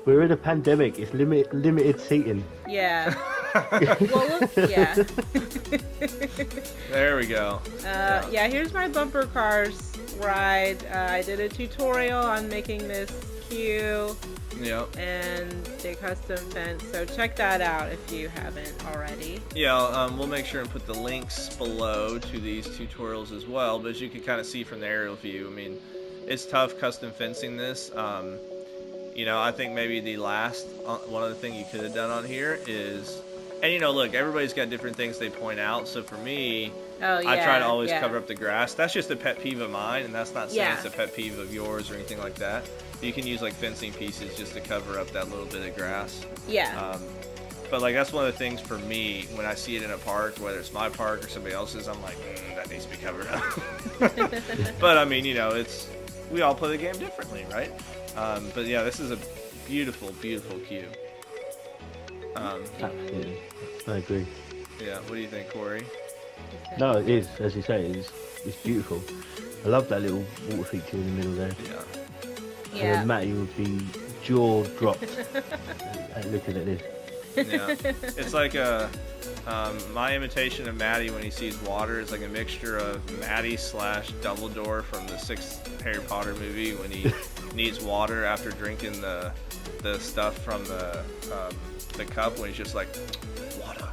We're in a pandemic. It's limited seating. Yeah. Well, look, yeah. There we go. Yeah, here's my bumper cars ride. I did a tutorial on making this queue Yep. and the custom fence, so check that out if you haven't already. Yeah, we'll make sure and put the links below to these tutorials as well. But as you can kind of see from the aerial view, I mean, it's tough custom fencing this. You know, I think maybe the last one other thing you could have done on here is, and you know, look, everybody's got different things they point out. So for me, Oh, yeah, I try to always yeah. cover up the grass. That's just a pet peeve of mine, and that's not saying Yeah. it's a pet peeve of yours or anything like that. You can use like fencing pieces just to cover up that little bit of grass. Yeah. But like that's one of the things for me when I see it in a park, whether it's my park or somebody else's, I'm like, that needs to be covered up. But I mean, you know, we all play the game differently, right? But yeah, this is a beautiful, beautiful queue. Absolutely. I agree. Yeah, what do you think, Corey? No, it is. As you say, it's beautiful. I love that little water feature in the middle there. Yeah. Yeah. And Matty would be jaw dropped at looking at this. Yeah. It's like my imitation of Maddie when he sees water is like a mixture of Maddie / Dumbledore from the 6th Harry Potter movie when he needs water after drinking the stuff from the cup when he's just like, water.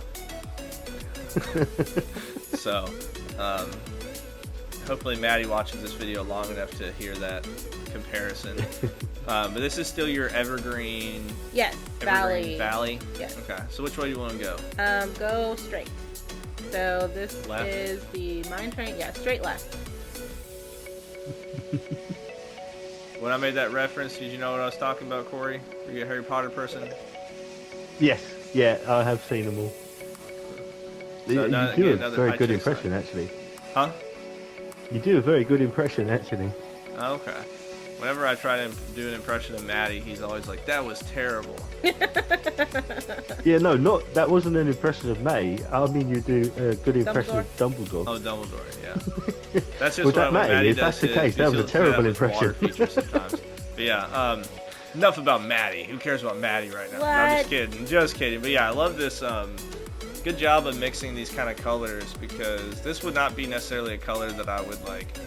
So, hopefully Maddie watches this video long enough to hear that comparison. But this is still your Evergreen. Yes. Evergreen Valley. Valley. Yes. Okay. So which way do you want to go? Go straight. So this Left? is the mine train. Yeah, straight left. When I made that reference, did you know what I was talking about, Corey? Are you a Harry Potter person? Yes, yeah, I have seen them all. So You again, do a another very high good chase impression, line. actually. Huh? You do a very good impression, actually. Okay. Whenever I try to do an impression of Maddie, he's always like, "That was terrible." Yeah, no, not that wasn't an impression of May. I mean, you do a good impression of Dumbledore. Oh, Dumbledore, yeah. That's just Was when that May? Maddie If does that's the his, case, that was a he'll say terrible that with water impression. features sometimes. But yeah, enough about Maddie. Who cares about Maddie right now? No, I'm just kidding. Just kidding. But yeah, I love this. Good job of mixing these kind of colors, because this would not be necessarily a color that I would like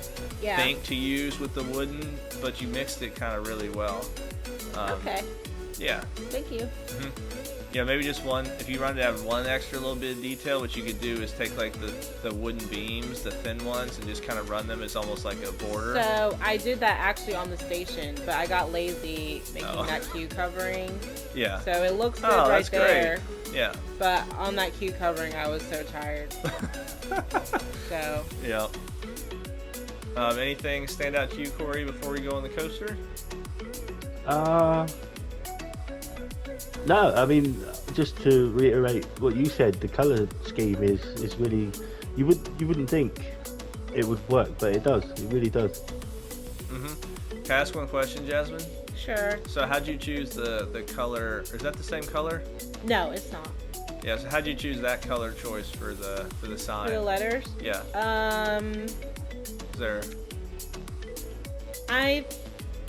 think to use with the wooden, but you mixed it kind of really well. Okay. Yeah. Thank you. Yeah, maybe just one. If you wanted to have one extra little bit of detail, what you could do is take like the wooden beams, the thin ones, and just kind of run them as almost like a border. So I did that actually on the station, but I got lazy making that queue covering. Yeah. So it looks good right there. Great. Yeah. But on that queue covering, I was so tired. So. Yeah. Anything stand out to you, Corey, before we go on the coaster? No, I mean, just to reiterate what you said, the color scheme is really, you wouldn't think it would work, but it does. It really does. Can I ask one question, Jasmine? Sure. So how'd you choose the color? Is that the same color? No, it's not. Yeah. So how'd you choose that color choice for the sign? For the letters? Yeah. Is there?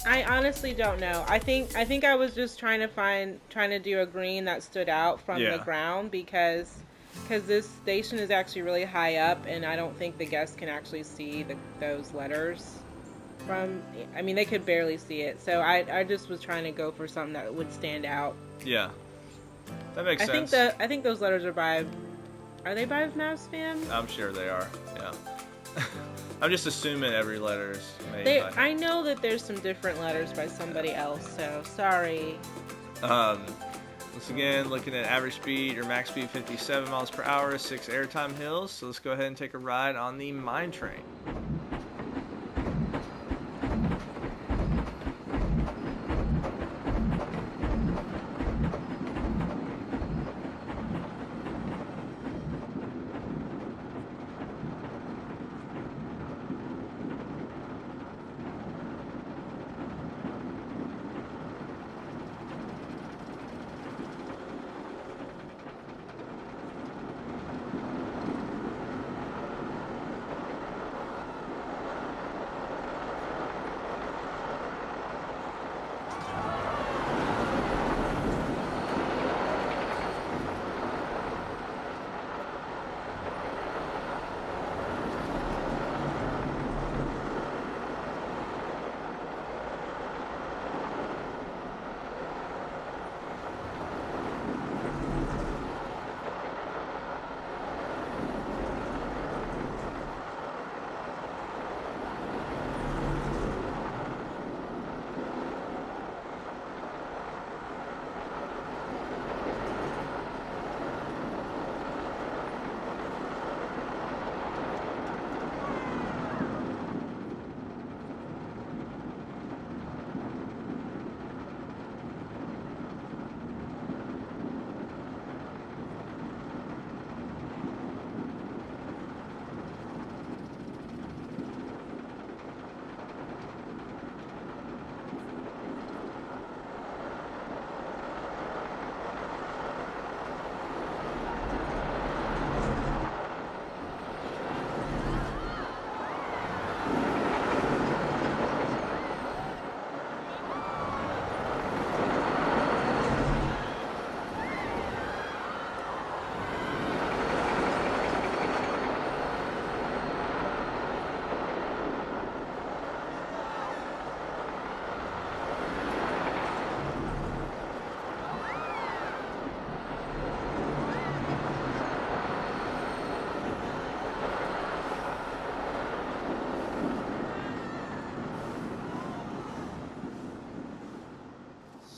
I honestly don't know. I think I was just trying to do a green that stood out from the ground, because this station is actually really high up, and I don't think the guests can actually see those letters from. I mean, they could barely see it. So I just was trying to go for something that would stand out. Yeah. That makes sense. I think those letters are by. Are they by Mouse Fam? I'm sure they are. Yeah. I'm just assuming every letter is made by... I know that there's some different letters by somebody else, so sorry. Once again, looking at average speed or max speed 57 miles per hour, 6 airtime hills. So let's go ahead and take a ride on the mine train.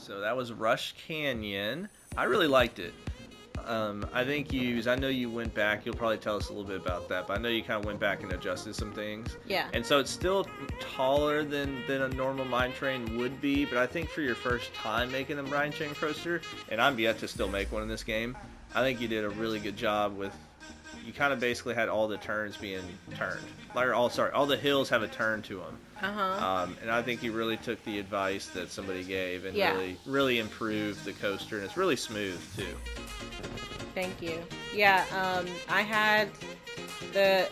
So that was Rush Canyon. I really liked it. I think I know you went back, you'll probably tell us a little bit about that, but I know you kind of went back and adjusted some things. Yeah. And so it's still taller than a normal mine train would be, but I think for your first time making a mine train coaster, and I'm yet to still make one in this game, I think you did a really good job with, you kind of basically had all the turns being turned. All the hills have a turn to them. And I think you really took the advice that somebody gave and really improved the coaster, and it's really smooth too. Thank you. Yeah, I had the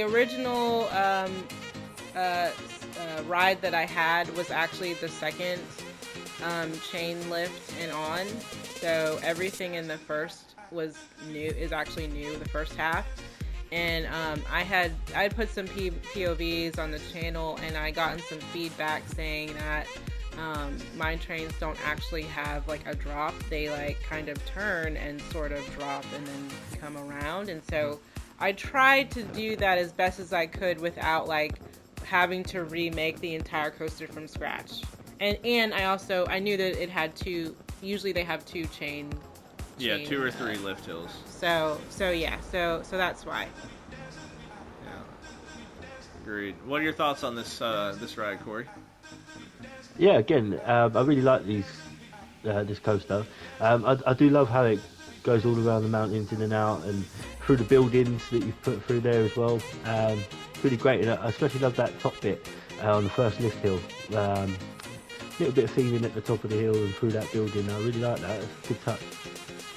original ride that I had was actually the second chain lift and on, so everything in the first is actually new, the first half. And I'd put some POVs on the channel, and I gotten some feedback saying that mine trains don't actually have like a drop. They like kind of turn and sort of drop and then come around. And so I tried to do that as best as I could without like having to remake the entire coaster from scratch. And I knew that it had usually they have two chain. Yeah, 2 or 3 lift hills. So that's why. Yeah. Agreed. What are your thoughts on this ride, Corey? Yeah, again, I really like this coaster. I do love how it goes all around the mountains, in and out, and through the buildings that you've put through there as well. Really great, and I especially love that top bit on the first lift hill. Little bit of feeling at the top of the hill and through that building. I really like that. It's a good touch.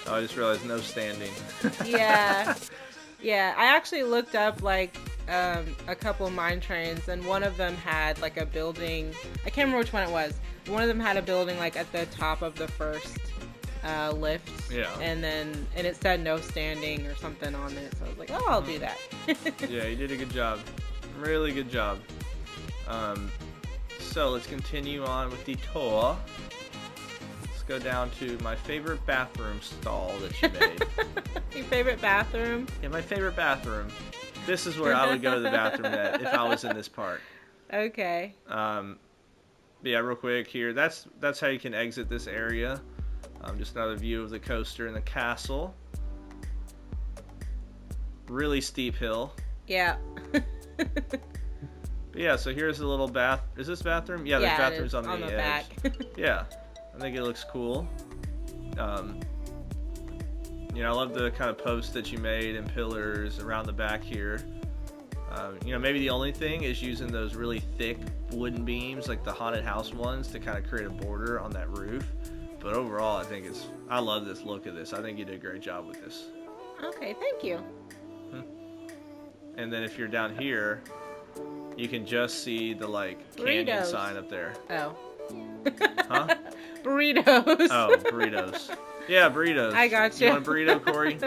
Oh, I just realized no standing. Yeah. I actually looked up like a couple mine trains, and one of them had like a building. I can't remember which one it was. One of them had a building like at the top of the first lift. Yeah. And it said no standing or something on it. So I was like, oh, I'll do that. Yeah, you did a good job. Really good job. So let's continue on with the tour. Let's go down to my favorite bathroom stall that you made. Your favorite bathroom? Yeah, my favorite bathroom. This is where I would go to the bathroom at if I was in this park. Okay. Yeah, real quick here. That's how you can exit this area. Just another view of the coaster and the castle. Really steep hill. Yeah. Yeah, so here's a little bath. Is this bathroom? Yeah, there's bathrooms on the edge. Back. Yeah, I think it looks cool. I love the kind of posts that you made and pillars around the back here. Maybe the only thing is using those really thick wooden beams, like the haunted house ones, to kind of create a border on that roof. But overall, I love this look of this. I think you did a great job with this. Okay, thank you. And then if you're down here, you can just see the canyon sign up there. Oh. Huh? Burritos. Oh, burritos. Yeah, burritos. I got you. You want a burrito, Corey?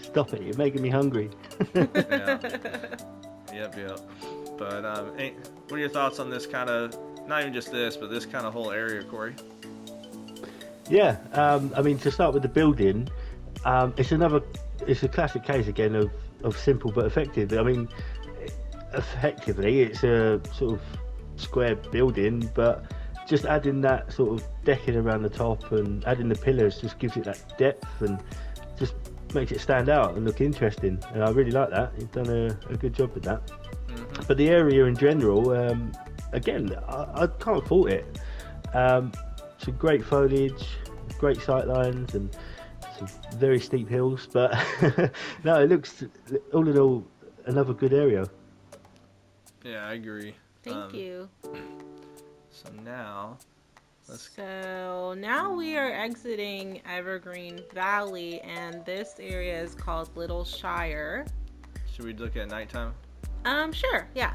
Stop it! You're making me hungry. Yeah. Yep. But what are your thoughts on this kind of? Not even just this, but this kind of whole area, Corey? Yeah. To start with the building, it's a classic case again of simple but effective. Effectively, it's a sort of square building, but just adding that sort of decking around the top and adding the pillars just gives it that depth and just makes it stand out and look interesting. And I really like that. You've done a good job with that. Mm-hmm. But the area in general, again, I can't fault it. Some great foliage, great sight lines, and some very steep hills. But no, it looks, all in all, another good area. Yeah, I agree. Thank you. So now we are exiting Evergreen Valley, and this area is called Little Shire. Should we look at nighttime? Sure, yeah.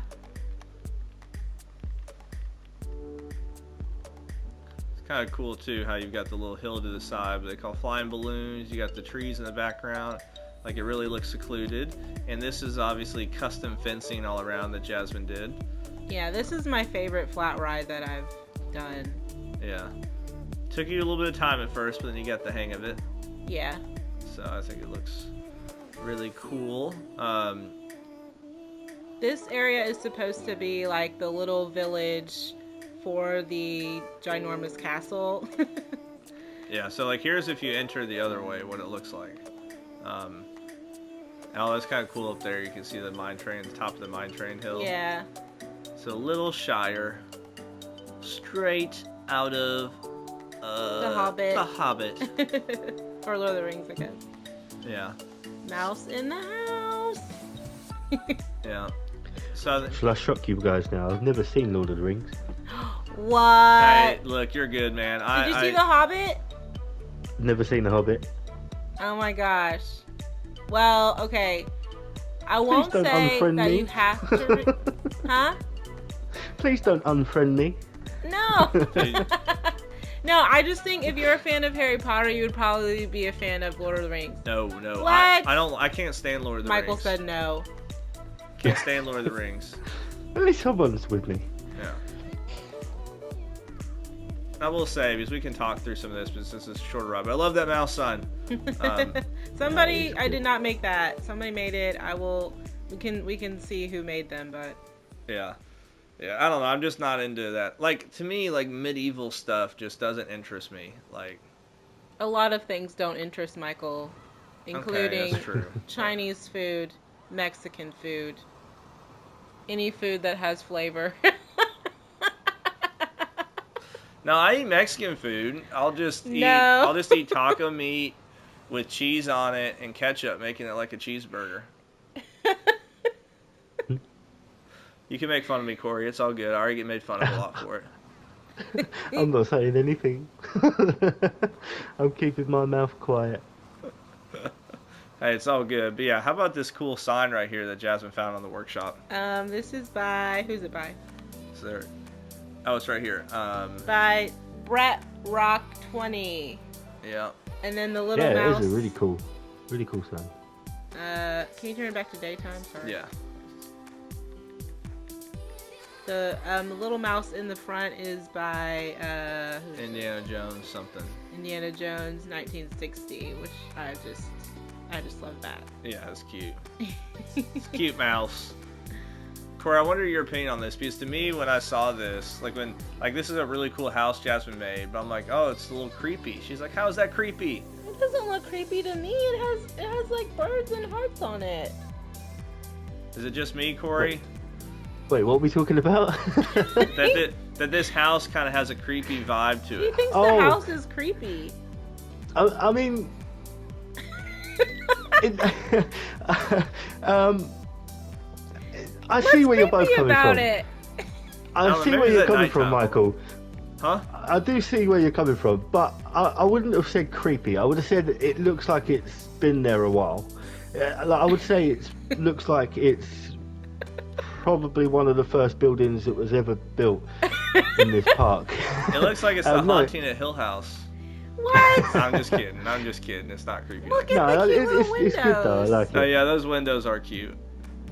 It's kind of cool too how you've got the little hill to the side, but they call flying balloons. You got the trees in the background. Like, it really looks secluded. And this is obviously custom fencing all around that Jasmine did. Yeah, this is my favorite flat ride that I've done. Yeah. Took you a little bit of time at first, but then you got the hang of it. Yeah. So I think it looks really cool. This area is supposed to be like the little village for the ginormous castle. Yeah, so like here's if you enter the other way, what it looks like. Oh, that's kind of cool up there. You can see the mine train, the top of the mine train hill. Yeah. So little Shire, straight out of The Hobbit. The Hobbit. Or Lord of the Rings, I guess. Yeah. Mouse in the house. Yeah. So. Shall I shock you guys now? I've never seen Lord of the Rings. What? Hey, look, you're good, man. Did you see The Hobbit? Never seen The Hobbit. Oh my gosh. Well, okay. I won't don't say unfriend that me. you have to. Huh? Please don't unfriend me. No. No, I just think if you're a fan of Harry Potter, you would probably be a fan of Lord of the Rings. No. What? I can't stand Lord of the Michael Rings. said no. Can't stand Lord of the Rings. At least someone's with me. Yeah. I will say, because we can talk through some of this, but this is a shorter ride. But I love that mouse sign. Somebody, cool. I did not make that. Somebody made it. We can see who made them, but Yeah. Yeah, I don't know. I'm just not into that. Like, to me, like, medieval stuff just doesn't interest me. Like, a lot of things don't interest Michael, including okay, that's true. Chinese food, Mexican food, any food that has flavor. No, I eat Mexican food. I'll just eat taco meat with cheese on it and ketchup, making it like a cheeseburger. You can make fun of me, Corey. It's all good. I already get made fun of a lot for it. I'm not saying anything. I'm keeping my mouth quiet. Hey, it's all good. But yeah, how about this cool sign right here that Jasmine found on the workshop? This is by, who's it by? Is there? Oh, it's right here. By Brett Rock 20. Yeah. And then the little Yeah, mouse. it is a really cool sign. Can you turn it back to daytime? Sorry. Yeah. The little mouse in the front is by who's Indiana Jones something. Indiana Jones 1960, which I just love that. Yeah, it's cute. It's a cute mouse. Corey, I wonder your opinion on this, because to me, when I saw this, this is a really cool house Jasmine made, but I'm like, oh, it's a little creepy. She's like, how is that creepy? It doesn't look creepy to me. It has like birds and hearts on it. Is it just me, Corey? Wait, what are we talking about? that this house kind of has a creepy vibe to He it. thinks the house is creepy. I mean, I see where you're both coming from. It? I see where you're coming from, nighttime. Michael. Huh? I do see where you're coming from, but I wouldn't have said creepy. I would have said it looks like it's been there a while. I would say it looks like it's probably one of the first buildings that was ever built in this park. It looks like it's the haunting at Hill House. What? I'm just kidding. It's not creepy. Look at the cute little it's good though. I like it. Oh yeah, those windows are cute.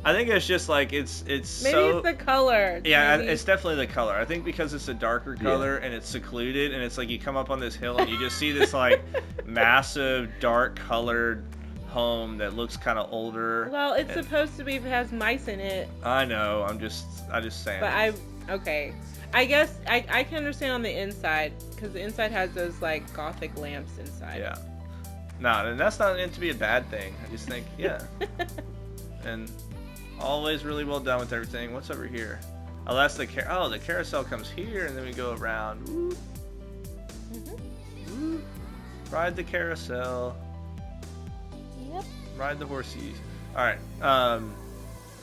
I think it's just like it's Maybe so. it's the color. Yeah, Maybe. it's definitely the color. I think because it's a darker color and it's secluded, and it's like you come up on this hill and you just see this like massive dark colored home that looks kind of older. Well, it's supposed to be if it has mice in it. I know. I just saying. But okay. I guess I can understand on the inside, because the inside has those like gothic lamps inside. Yeah. No, and that's not meant to be a bad thing. I just think, yeah. And always really well done with everything. What's over here? Oh, that's the the carousel comes here, and then we go around. Woo. Mm-hmm. Woo. Ride the carousel. Yep. Ride the horsies. All right.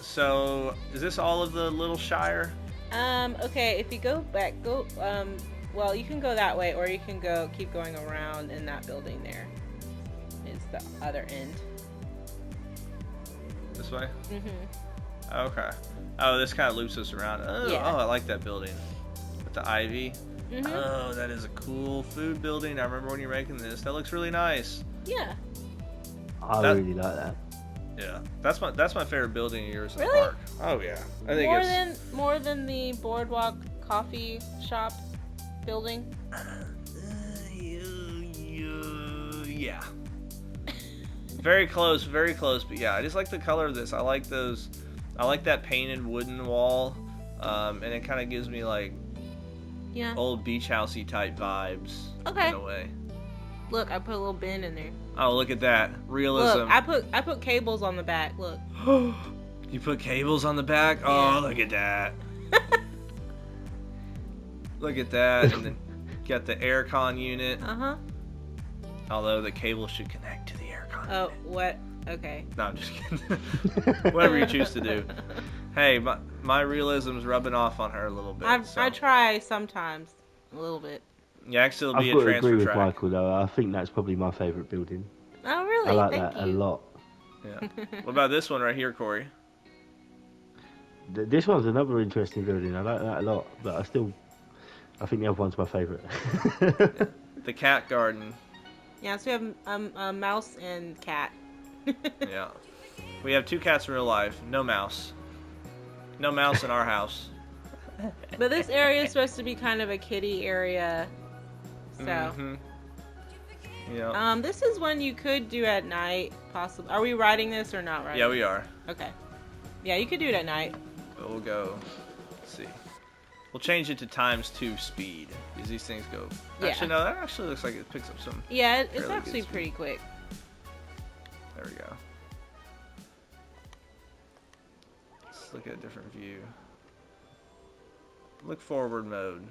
So is this all of the little Shire? Okay, if you go back, well, you can go that way, or you can keep going around in that building there. Is the other end. This way? Mm-hmm. Okay. Oh, this kind of loops us around. Oh, Yeah. I like that building. With the ivy. Mm-hmm. Oh, that is a cool food building. I remember when you were making this. That looks really nice. Yeah. I really like that. Yeah. That's my favorite building of yours in the Really? park. Oh, yeah. I think More than the Boardwalk coffee shop building? Yeah. Very close, but yeah, I just like the color of this. I like that painted wooden wall, and it kind of gives me like Yeah. old beach housey type vibes in a way. Look, I put a little bin in there. Oh, look at that. Realism. Look, I put cables on the back. Look. You put cables on the back? Yeah. Oh, look at that. Look at that. And then got the aircon unit. Uh-huh. Although the cable should connect to the aircon unit. Oh, what? Okay. No, I'm just kidding. Whatever you choose to do. Hey, my realism's rubbing off on her a little bit. I try sometimes. A little bit. Yeah, actually, it'll be I've a got to transfer agree with track. Michael though. I think that's probably my favourite building. Oh, really? I like Thank that you. a lot. Yeah. What about this one right here, Corey? This one's another interesting building. I like that a lot, but I think the other one's my favourite. The cat garden. Yeah, so we have a mouse and cat. Yeah. We have 2 cats in real life. No mouse. No mouse in our house. But this area is supposed to be kind of a kiddie area. So. Mm-hmm. Yeah. This is one you could do at night, possibly. Are we riding this or not riding? Yeah, we are. Okay. Yeah, you could do it at night. But we'll go. Let's see. We'll change it to ×2 speed because these things go. Yeah. Actually, no. That actually looks like it picks up some. Yeah, it's fairly actually good speed. pretty quick. There we go. Let's look at a different view. Look forward mode.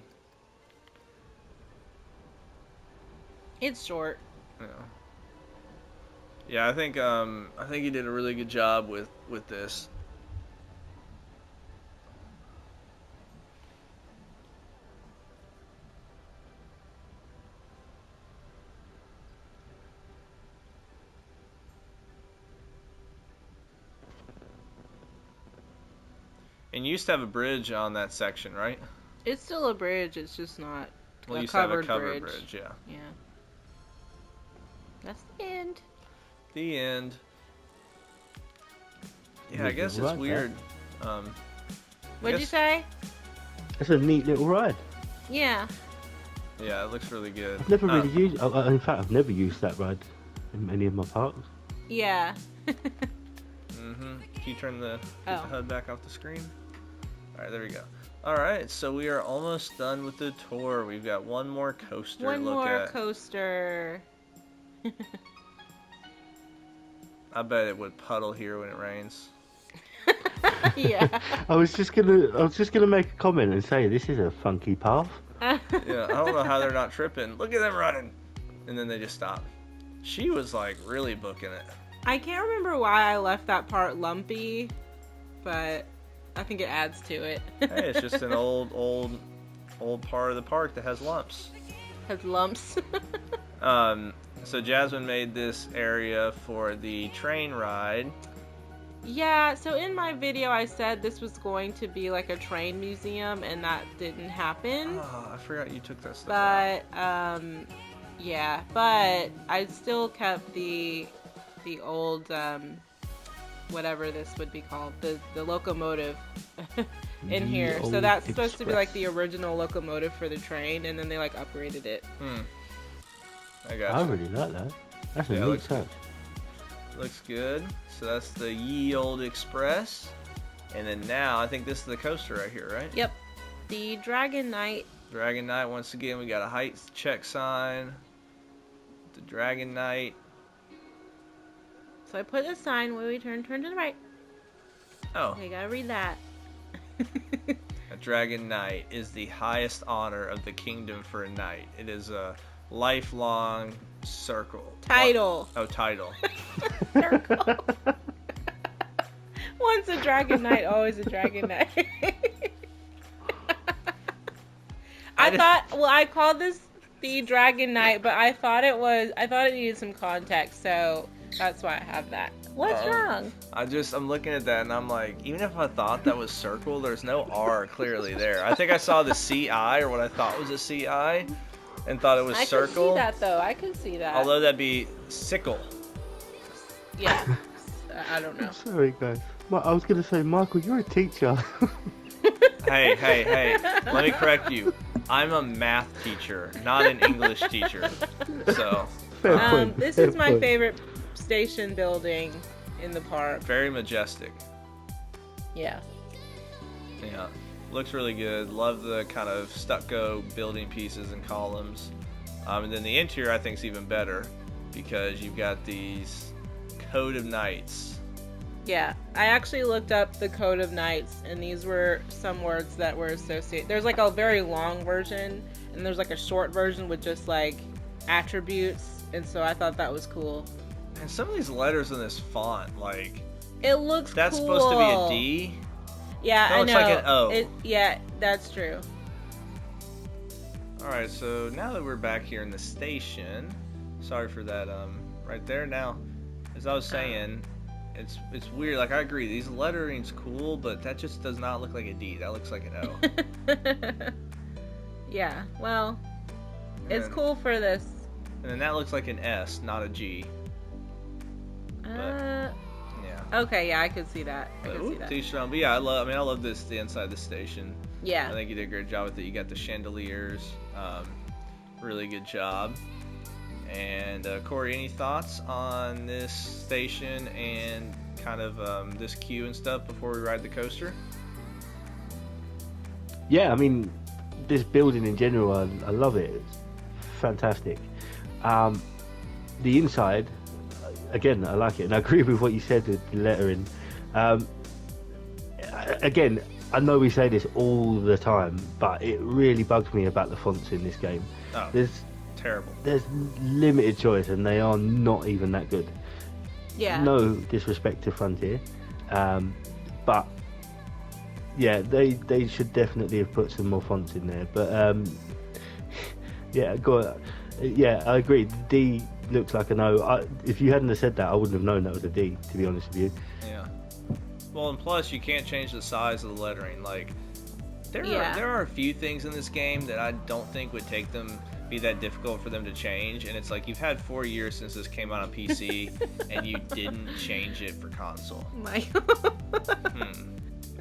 It's short. Yeah. Yeah, I think you did a really good job with this. And you used to have a bridge on that section, right? It's still a bridge. It's just not Well, a you used to have a covered covered bridge. bridge, yeah. Yeah. That's the end. The end. Yeah, I Neat guess little it's ride, weird. What'd you say? That's a neat little ride. Yeah. Yeah, it looks really good. I've never really used. In fact, I've never used that ride in any of my parks. Yeah. Can you turn the Oh. HUD back off the screen? Alright, there we go. Alright, so we are almost done with the tour. We've got one more coaster One to look more at. coaster. I bet it would puddle here when it rains. Yeah. I was just gonna make a comment and say this is a funky path. Yeah, I don't know how they're not tripping. Look at them running. And then they just stop. She was like really booking it. I can't remember why I left that part lumpy, but I think it adds to it. Hey, it's just an old part of the park that has lumps. Has lumps. So Jasmine made this area for the train ride. Yeah, so in my video I said this was going to be like a train museum, and that didn't happen. Oh, I forgot you took that stuff out. But yeah, but I still kept the old whatever this would be called, the locomotive in here. So that's supposed to be like the original locomotive for the train, and then they like upgraded it. I got I you. really like that. That's a Yeah, neat touch. Looks good. So that's the Ye Old Express. And then now, I think this is the coaster right here, right? Yep. The Dragon Knight. Dragon Knight, once again, we got a height check sign. The Dragon Knight. So I put a sign where we turn to the right. Oh, Okay, gotta read that. a Dragon Knight is the highest honor of the kingdom for a knight. It is a lifelong circle. Title. Oh, title. Circle. Once a Dragon Knight, always a Dragon Knight. I called this the Dragon Knight, but I thought it needed some context, so that's why I have that. What's wrong? I'm looking at that and I'm like, even if I thought that was circle, there's no R clearly there. I think I saw the CI, or what I thought was a CI, and thought it was circle. I could see that though. I could see that. Although that'd be sickle. Yeah. I don't know. Sorry, guys. I was gonna say, Michael, you're a teacher. Hey. Let me correct you. I'm a math teacher, not an English teacher. So, Fair point, this fair is my point. favorite station building in the park. very majestic. Yeah. Yeah. Looks really good. Love the kind of stucco building pieces and columns. And then the interior I think is even better because you've got these Code of Knights. Yeah, I actually looked up the Code of Knights, and these were some words that were associated. There's like a very long version, and there's like a short version with just like attributes, and so I thought that was cool. And some of these letters in this font, like, it looks that's cool. Supposed to be a D. Yeah, that I looks know. like an O. Yeah, that's true. All right, so now that we're back here in the station, sorry for that. Right there. Now, as I was saying, it's weird. Like, I agree, these lettering's cool, but that just does not look like a D. That looks like an O. Yeah. Well, it's cool for this. And then that looks like an S, not a G. But, yeah. Okay, yeah, I could see that. I could see that. But yeah, I love this, the inside of the station. Yeah. I think you did a great job with it. You got the chandeliers. Really good job. And Corey, any thoughts on this station and kind of this queue and stuff before we ride the coaster? Yeah, I mean, this building in general, I love it. It's fantastic. The inside, again, I like it, and I agree with what you said with the lettering. Again, I know we say this all the time, but it really bugs me about the fonts in this game. Oh, there's terrible. There's limited choice, and they are not even that good. Yeah. No disrespect to Frontier, but yeah, they should definitely have put some more fonts in there. But yeah, yeah, I agree. The D looks like an O. If you hadn't have said that, I wouldn't have known that was a D, to be honest with you. Yeah. Well, and plus you can't change the size of the lettering. Like, there are a few things in this game that I don't think would be that difficult for them to change, and it's like, you've had 4 years since this came out on PC and you didn't change it for console.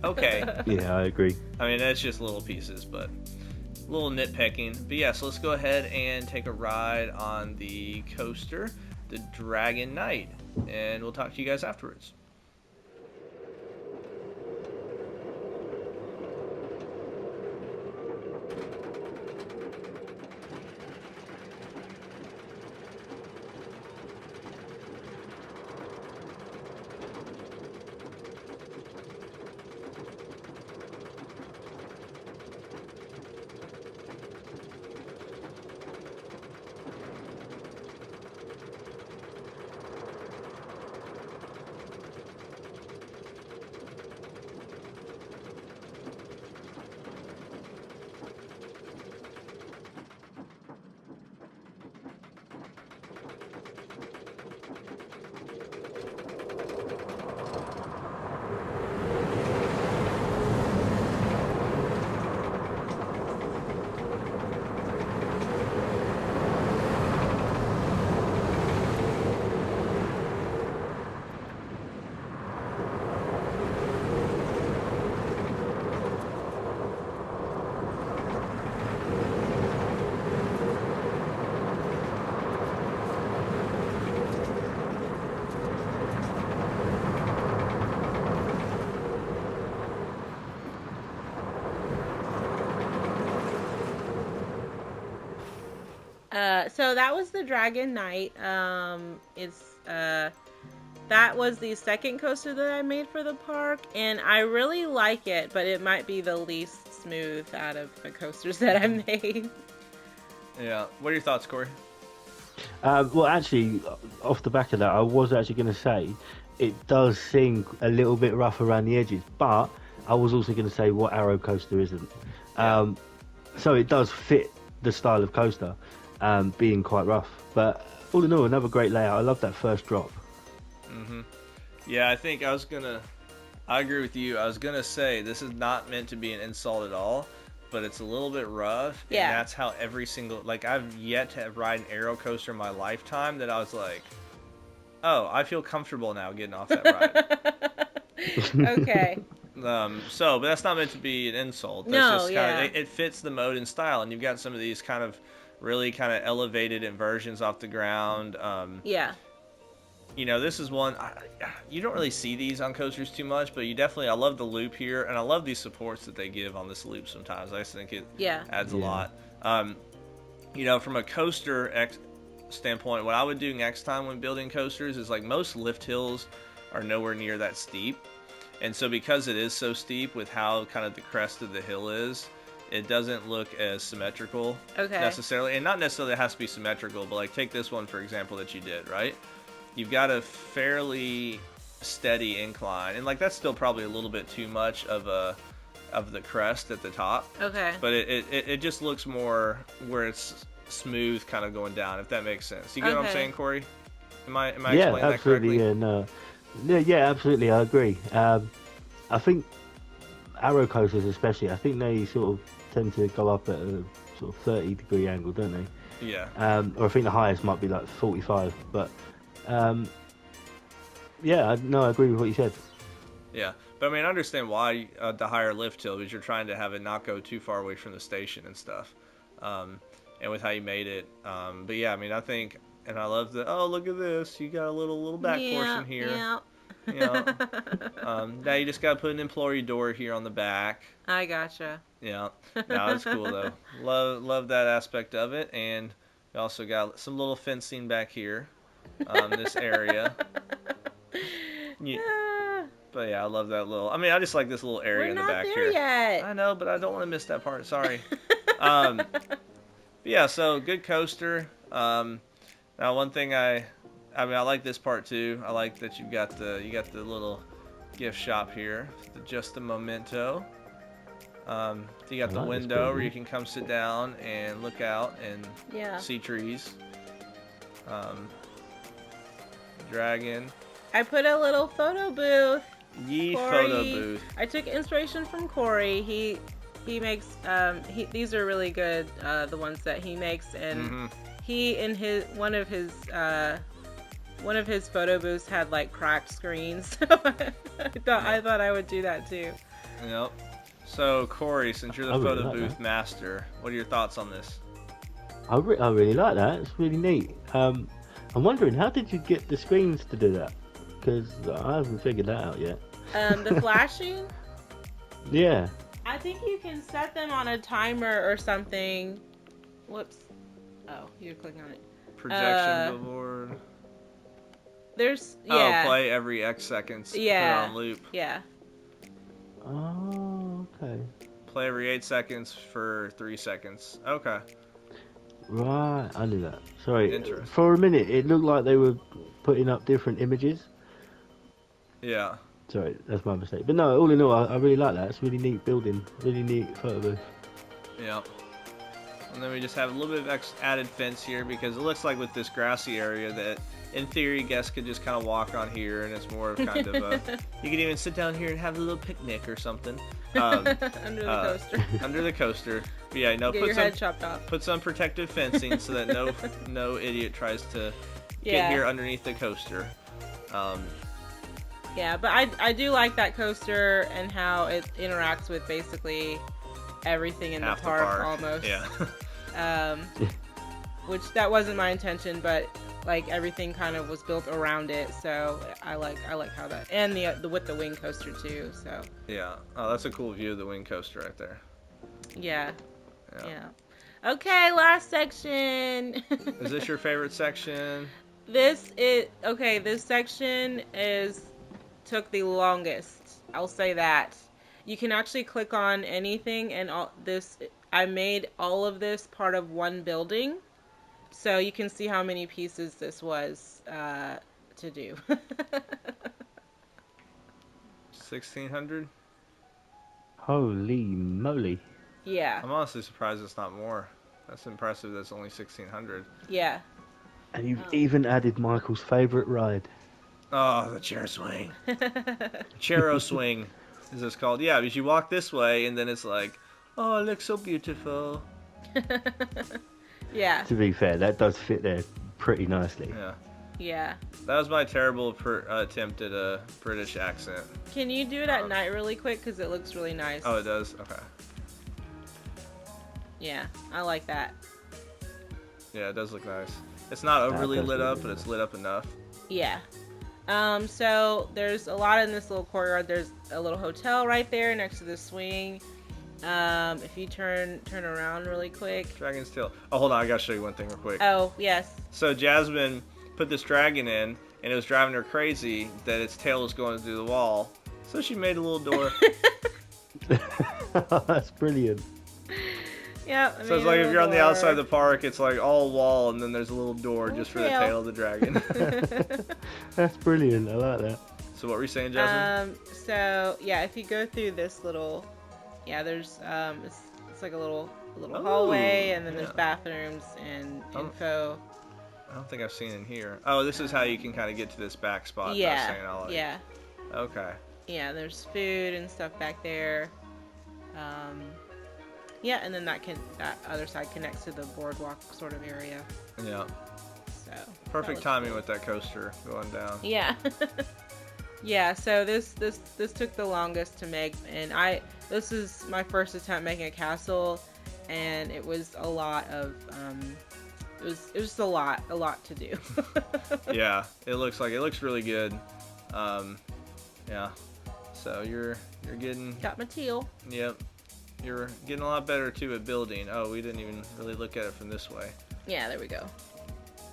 Okay. Yeah, I agree. I mean, that's just little pieces, but a little nitpicking. But yeah, so let's go ahead and take a ride on the coaster, the Dragon Knight, and we'll talk to you guys afterwards. So that was the Dragon Knight. That was the second coaster that I made for the park, and I really like it, but it might be the least smooth out of the coasters that I made. Yeah. What are your thoughts, Corey? Well, actually, off the back of that, I was actually going to say it does seem a little bit rough around the edges, but I was also going to say what Arrow Coaster isn't. So it does fit the style of coaster, being quite rough. But all in all, another great layout. I love that first drop. Mm-hmm. Yeah, I think I agree with you. I was going to say this is not meant to be an insult at all, but it's a little bit rough. Yeah. And that's how every single, like, I've yet to ride an Arrow Coaster in my lifetime that I was like, oh, I feel comfortable now getting off that ride. Okay. But that's not meant to be an insult. That's No, just yeah. kinda, it fits the mode and style, and you've got some of these kind of really kind of elevated inversions off the ground. Yeah. You know, this is one, you don't really see these on coasters too much, but I love the loop here, and I love these supports that they give on this loop sometimes. I just think it adds a lot. from a coaster standpoint, what I would do next time when building coasters is like most lift hills are nowhere near that steep. And so because it is so steep with how kind of the crest of the hill is, it doesn't look as symmetrical necessarily. And not necessarily it has to be symmetrical, but like take this one, for example, that you did, right? You've got a fairly steady incline. And like that's still probably a little bit too much of the crest at the top. Okay. But it just looks more where it's smooth kind of going down, if that makes sense. You get what I'm saying, Corey? Am I explaining that correctly? Yeah, no. Yeah, absolutely, I agree. I think arrow coasters especially, I think they sort of tend to go up at a sort of 30-degree angle, don't they? Yeah. Or I think the highest might be like 45, but yeah, I agree with what you said. Yeah, but I mean, I understand why the higher lift hill, because you're trying to have it not go too far away from the station and stuff, and with how you made it. But yeah, I mean, I think, and I love the, oh, look at this, you got a little back portion here. Yeah. Now you just got to put an employee door here on the back. I gotcha. Yeah, no, that's cool though. Love that aspect of it, and we also got some little fencing back here, this area. Yeah. But yeah, I love that little. I mean, I just like this little area in the back here. We're not there yet. I know, but I don't want to miss that part. Sorry. But yeah, so good coaster. Now, one thing I like this part too. I like that you got the little gift shop here, just the memento. You got the window where you can come sit down and look out and see trees. Dragon. I put a little photo booth. Photo booth. I took inspiration from Corey. He makes these are really good, the ones that he makes, and he in one of his photo booths had like cracked screens. So I thought I would do that too. Yep. So Corey, since you're the photo booth master, what are your thoughts on this? I really like that. It's really neat. I'm wondering, how did you get the screens to do that? Because I haven't figured that out yet. The flashing? Yeah. I think you can set them on a timer or something. Whoops. Oh, you're clicking on it. Projection billboard. There's, Oh, play every X seconds. Yeah. Put it on loop. Yeah. Oh, okay. Play every 8 seconds for 3 seconds. Okay. Right, I knew that. Sorry. Interesting. For a minute, it looked like they were putting up different images. Yeah. Sorry, that's my mistake. But no, all in all, I really like that. It's a really neat building. Really neat photo booth. Yeah. And then we just have a little bit of added fence here because it looks like with this grassy area that, in theory, guests could just kind of walk on here, and it's more of kind of a... You could even sit down here and have a little picnic or something. Under the coaster. Under the coaster. But yeah, get your head chopped off. Put some protective fencing so that no idiot tries to get here underneath the coaster. Yeah, but I do like that coaster and how it interacts with basically everything in the park almost. Yeah. Which that wasn't my intention, but like everything kind of was built around it, so I like how that, and the with the wing coaster too. So yeah, oh, that's a cool view of the wing coaster right there. Yeah. Okay, last section. Is this your favorite section? This section took the longest. I'll say that. You can actually click on anything, and I made all of this part of one building, so you can see how many pieces this was to do. 1,600? Holy moly! Yeah. I'm honestly surprised it's not more. That's impressive. That's only 1,600. Yeah. And you've even added Michael's favorite ride. Oh, the chair swing. Charo swing is this called. Yeah, because you walk this way and then it's like, oh, it looks so beautiful. Yeah. To be fair, that does fit there pretty nicely. Yeah. Yeah. That was my terrible attempt at a British accent. Can you do it at night really quick? Because it looks really nice. Oh, it does? Okay. Yeah, I like that. Yeah, it does look nice. It's not overly lit up, but it's lit up enough. Yeah. So there's a lot in this little courtyard. There's a little hotel right there next to the swing. If you turn around really quick. Dragon's tail. Oh, hold on. I gotta show you one thing real quick. Oh, yes. So Jasmine put this dragon in, and it was driving her crazy that its tail was going through the wall. So she made a little door. That's brilliant. Yeah. So it's like if you're on the outside of the park, it's like all wall, and then there's a little door just for the tail of the dragon. That's brilliant. I like that. So what were you saying, Jasmine? So yeah, if you go through this little, there's it's like a little hallway, and then there's bathrooms and info. I don't think I've seen in here. Oh, this is how you can kind of get to this back spot. Yeah. That I was saying, Yeah. Okay. Yeah, there's food and stuff back there. Yeah, and then that other side connects to the boardwalk sort of area. Yeah. So Perfect timing with that coaster going down. Yeah. Yeah, so this took the longest to make, and this is my first attempt making a castle, and it was a lot of it was just a lot to do. Yeah, it looks really good. Yeah. So you're getting got my teal. Yep. You're getting a lot better too at building. Oh, we didn't even really look at it from this way. Yeah, there we go.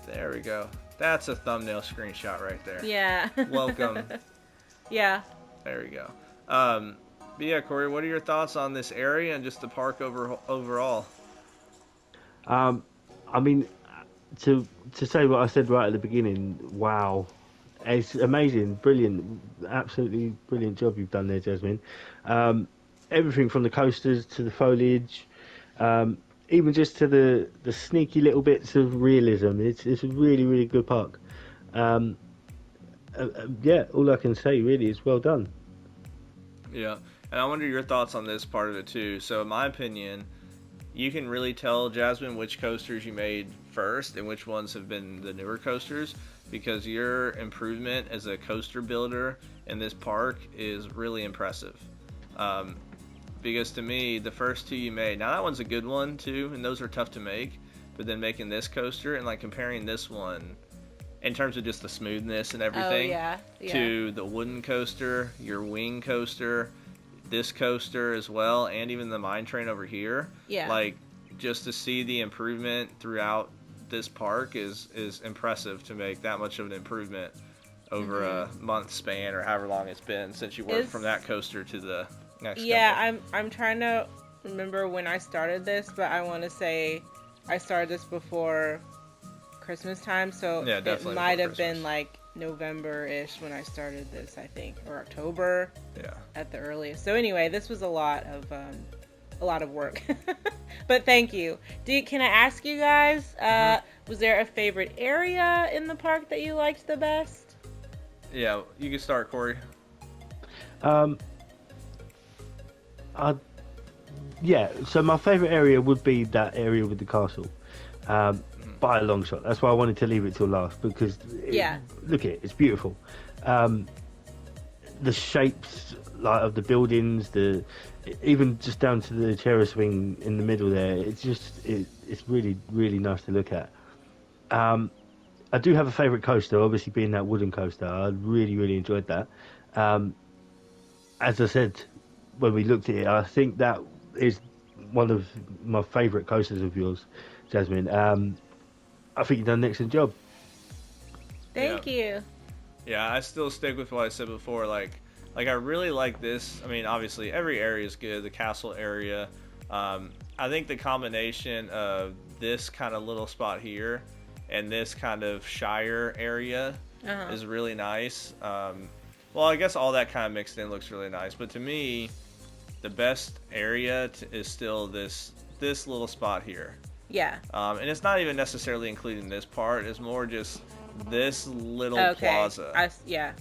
There we go. That's a thumbnail screenshot right there. Yeah. Welcome. Yeah. There we go. But yeah, Corey, what are your thoughts on this area and just the park overall? I mean, to say what I said right at the beginning, wow. It's amazing, brilliant, absolutely brilliant job you've done there, Jasmine. Everything from the coasters to the foliage, even just to the sneaky little bits of realism. It's a really, really good park. Yeah, all I can say really is well done. Yeah, and I wonder your thoughts on this part of it too. So in my opinion, you can really tell, Jasmine, which coasters you made first and which ones have been the newer coasters, because your improvement as a coaster builder in this park is really impressive. Because to me, the first two you made, now that one's a good one too, and those are tough to make, but then making this coaster and like comparing this one in terms of just the smoothness and everything to the wooden coaster, your wing coaster, this coaster as well, and even the mine train over here. Yeah. Like, just to see the improvement throughout this park is impressive, to make that much of an improvement over a month span or however long it's been since you worked from that coaster to the next couple. I'm trying to remember when I started this, but I want to say I started this before Christmas time, so it might have been like November-ish when I started this, I think, or October. Yeah. At the earliest. So anyway, this was a lot of work. But thank you. Can I ask you guys, was there a favorite area in the park that you liked the best? Yeah, you can start, Corey. Yeah, so my favourite area would be that area with the castle. By a long shot. That's why I wanted to leave it till last, because look at it, it's beautiful. The shapes of the buildings, even just down to the terrace wing in the middle there, it's really, really nice to look at. I do have a favourite coaster, obviously being that wooden coaster. I really, really enjoyed that. As I said when we looked at it, I think that is one of my favourite coasters of yours, Jasmine. I think you've done an excellent job. Thank you. Yeah, I still stick with what I said before. Like I really like this. I mean, obviously every area is good. The castle area. I think the combination of this kind of little spot here and this kind of Shire area is really nice. Well, I guess all that kind of mixed in looks really nice. But to me, the best area is still this little spot here. Yeah. And it's not even necessarily including this part. It's more just this little plaza. Yeah.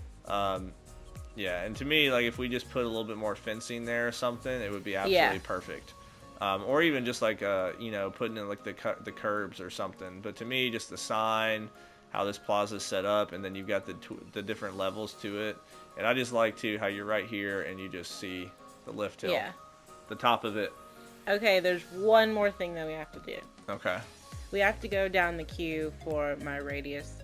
Yeah, and to me, like, if we just put a little bit more fencing there or something, it would be absolutely perfect. Or even just like putting in like the curbs or something. But to me, just the sign, how this plaza is set up, and then you've got the different levels to it. And I just like how you're right here and you just see the lift hill, the top of it. Okay, there's one more thing that we have to do. Okay. We have to go down the queue for my radius.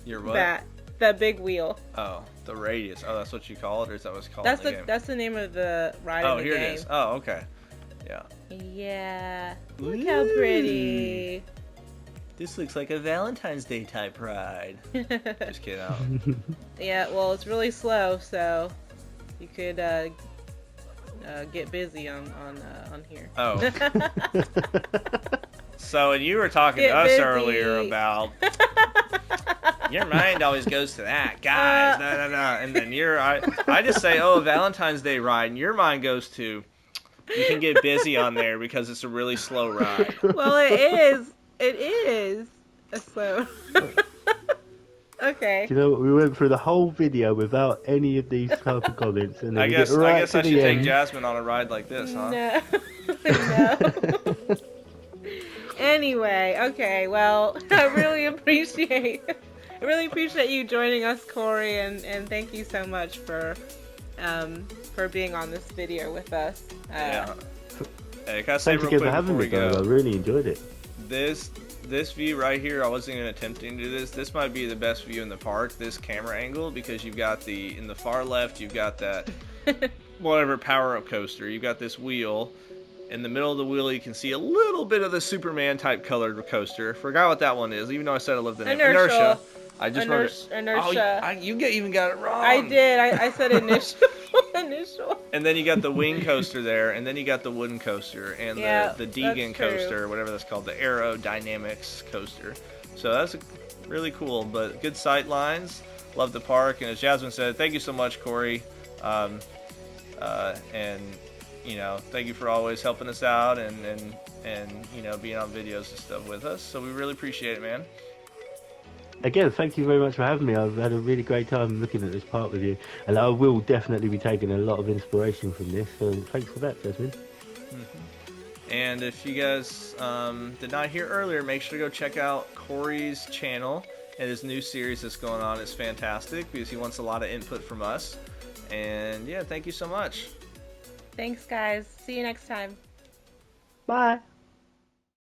Your what? The big wheel. Oh, the radius. Oh, that's what you call it, or is that what it's called? That's the name of the ride in the game. Here it is. Oh, okay. Yeah. Yeah. Look how pretty. This looks like a Valentine's Day type ride. Just kidding. Yeah, well, it's really slow, so you could get busy on here. Oh. So, and you were talking Get to us busy. earlier about your mind always goes to that, guys. No. And then I just say, oh, Valentine's Day ride, and your mind goes to, you can get busy on there because it's a really slow ride. Well, it is. It is a slow. Okay. You know, we went through the whole video without any of these type of comments, and then I we guess get right I to should the take end. Jasmine on a ride like this, huh? No. No. Anyway, okay. Well, I really appreciate you joining us, Corey, and thank you so much for being on this video with us. Yeah. Hey, can I say Thanks real again quick for having before me, we guys. go? I really enjoyed it. This view right here, I wasn't even attempting to do this. This might be the best view in the park, this camera angle, because you've got in the far left, you've got that whatever power-up coaster. You've got this wheel. In the middle of the wheel, you can see a little bit of the Superman type colored coaster. Forgot what that one is, even though I said I loved the name. Inertia. I just wrote it. Inertia. Oh, you even got it wrong. I did. I said initial. Initial. And then you got the wing coaster there, and then you got the wooden coaster, and the Deegan coaster, whatever that's called, the Aerodynamics coaster. So that's really cool, but good sight lines. Love the park, and as Jasmine said, thank you so much, Corey. And you know, thank you for always helping us out and you know, being on videos and stuff with us. So we really appreciate it, man. Again, thank you very much for having me. I've had a really great time looking at this park with you, and I will definitely be taking a lot of inspiration from this. So thanks for that, Jasmine. And if you guys did not hear earlier, make sure to go check out Corey's channel and his new series that's going on. It's fantastic because he wants a lot of input from us. And yeah, thank you so much. Thanks, guys. See you next time. Bye.